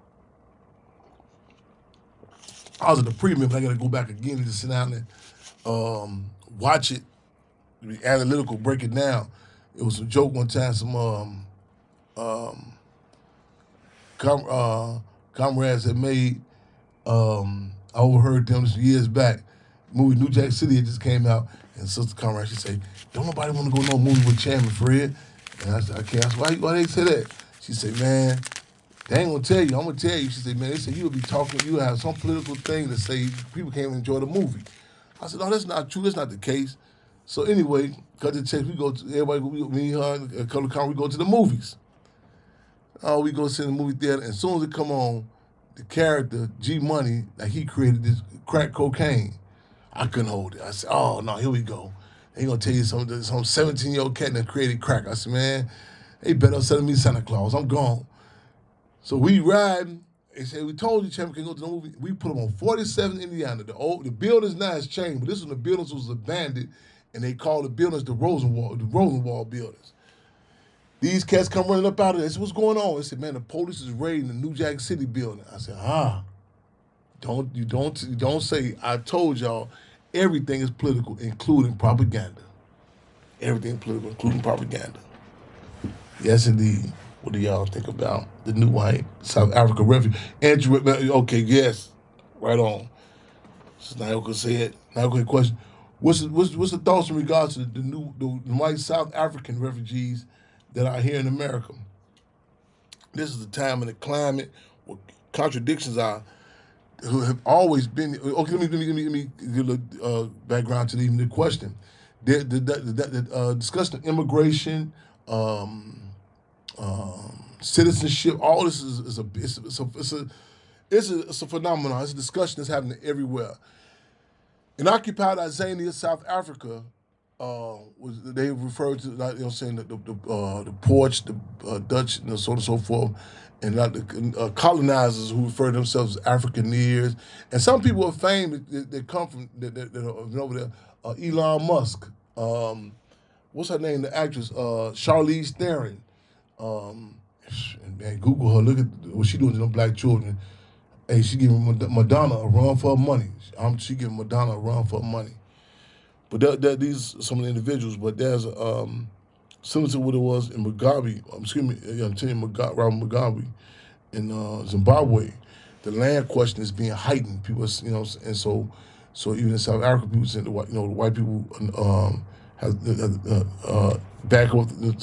I was at the premium, but I got to go back again and just sit down and watch it, be analytical, break it down. It was a joke one time. Some comrades had made. I overheard them some years back. Movie New Jack City had just came out, and Sister Comrade, she said, "Don't nobody want to go no movie with Chairman Fred." And I said, "I can't." I said, "Why they say that?" She said, "Man, they ain't gonna tell you. I'm gonna tell you." She said, "Man, they said you'll be talking. You'll have some political thing to say. People can't enjoy the movie." I said, "No, that's not true. That's not the case." So anyway, cut the chase. We go to everybody. Me, her, and a couple of we go to the movies. Oh, we go see the movie theater, and as soon as it come on, the character G Money, like he created this crack cocaine. I couldn't hold it. I said, oh no, here we go. They gonna tell you some 17-year-old cat that created crack. I said, man, they better selling me Santa Claus. I'm gone. So we riding. They said, we told you, Champ, can go to the movie. We put them on 47 Indiana. The buildings now has changed, but this one, the buildings was abandoned, and they called the buildings the Rosenwald buildings. These cats come running up out of this. What's going on? They said, man, the police is raiding the New Jack City building. I said, don't say, I told y'all, everything is political, including propaganda. Everything political, including propaganda. Yes, indeed. What do y'all think about the new white South Africa refugee? Okay, yes, right on. So Nayoka said, Nayoka question, what's the thoughts in regards to the white South African refugees that are here in America? This is the time and the climate where contradictions are, who have always been. Okay, let me give a little background to even the question. The discussion of immigration, citizenship, all this is a phenomenon. It's a discussion that's happening everywhere. In occupied Azania, South Africa, they refer to, like, the porch, the Dutch, so on and so forth, and the colonizers who refer to themselves as Africaneers, and some people are famed that come from that are over there. Elon Musk, what's her name? The actress, Charlize Theron. And Google her. Look at what she doing to them black children. Hey, she giving Madonna a run for her money. She giving Madonna a run for her money. But these are some of the individuals. But there's similar to what it was in Mugabe. I'm telling you, Robert Mugabe in Zimbabwe. The land question is being heightened. People, and so even in South Africa, people say the white people have back up the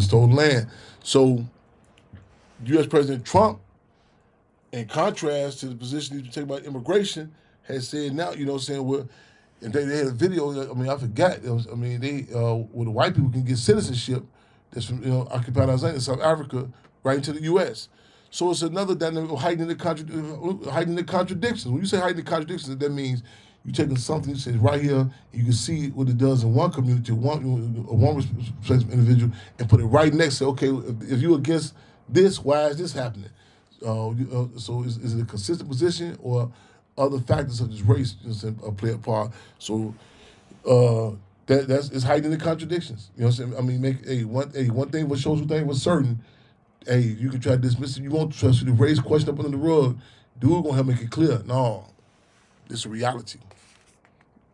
stolen land. So U.S. President Trump, in contrast to the position he's taking about immigration, has said now, well, and they had a video, I forgot, where the white people can get citizenship that's from, occupied Azania, South Africa, right into the U.S. So it's another dynamic of heightening the contradictions. When you say heightening the contradictions, that means you're taking something that says right here, you can see what it does in one community, one respective individual, and put it right next to, okay, if you're against this, why is this happening? So is it a consistent position, or other factors such as race play a part? So that's heightening the contradictions. You know what I'm saying? One thing what shows one thing was certain. Hey, you can try to dismiss it. You won't trust you to raise question up under the rug. Dude gonna help make it clear. No, this is a reality.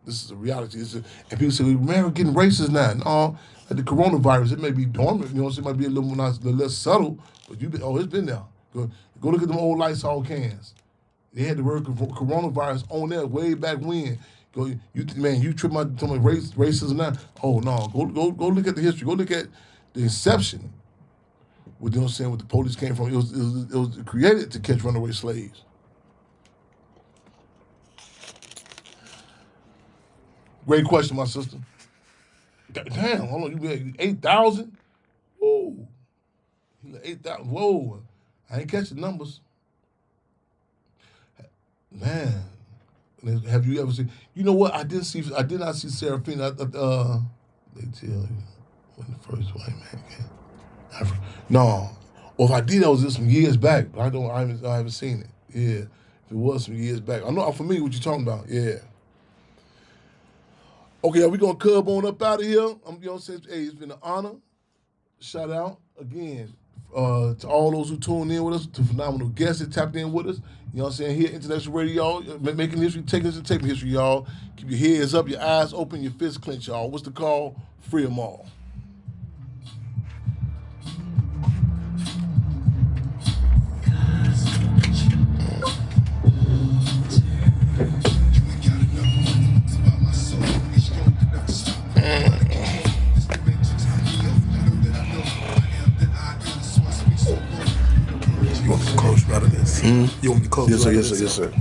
This is a reality. And people say, man, we're getting racist now. No, like the coronavirus, it may be dormant. It might be a little less subtle, but it's been there. Go look at them old Lysol cans. They had the word coronavirus on there way back when. You trip my racism now. Oh no, go look at the history. Go look at the inception. What the police came from. It was created to catch runaway slaves. Great question, my sister. Damn, hold on, you be 8,000? Whoa. 8,000, whoa. I ain't catching numbers. Man, have you ever seen? You know what? I did not see Serafina. They tell you when the first white man came. No, or if I did, that was just some years back. But I haven't seen it. Yeah, if it was some years back, I'm familiar with what you're talking about. Yeah. Okay, are we gonna cub on up out of here? Hey, it's been an honor. Shout out again to all those who tuned in with us, to phenomenal guests that tapped in with us. You know what I'm saying? Here, International Radio, y'all, making history, taking us to tape history, y'all. Keep your heads up, your eyes open, your fists clenched, y'all. What's the call? Free them all. You want me to close out of this? You want me to close? Yes, sir.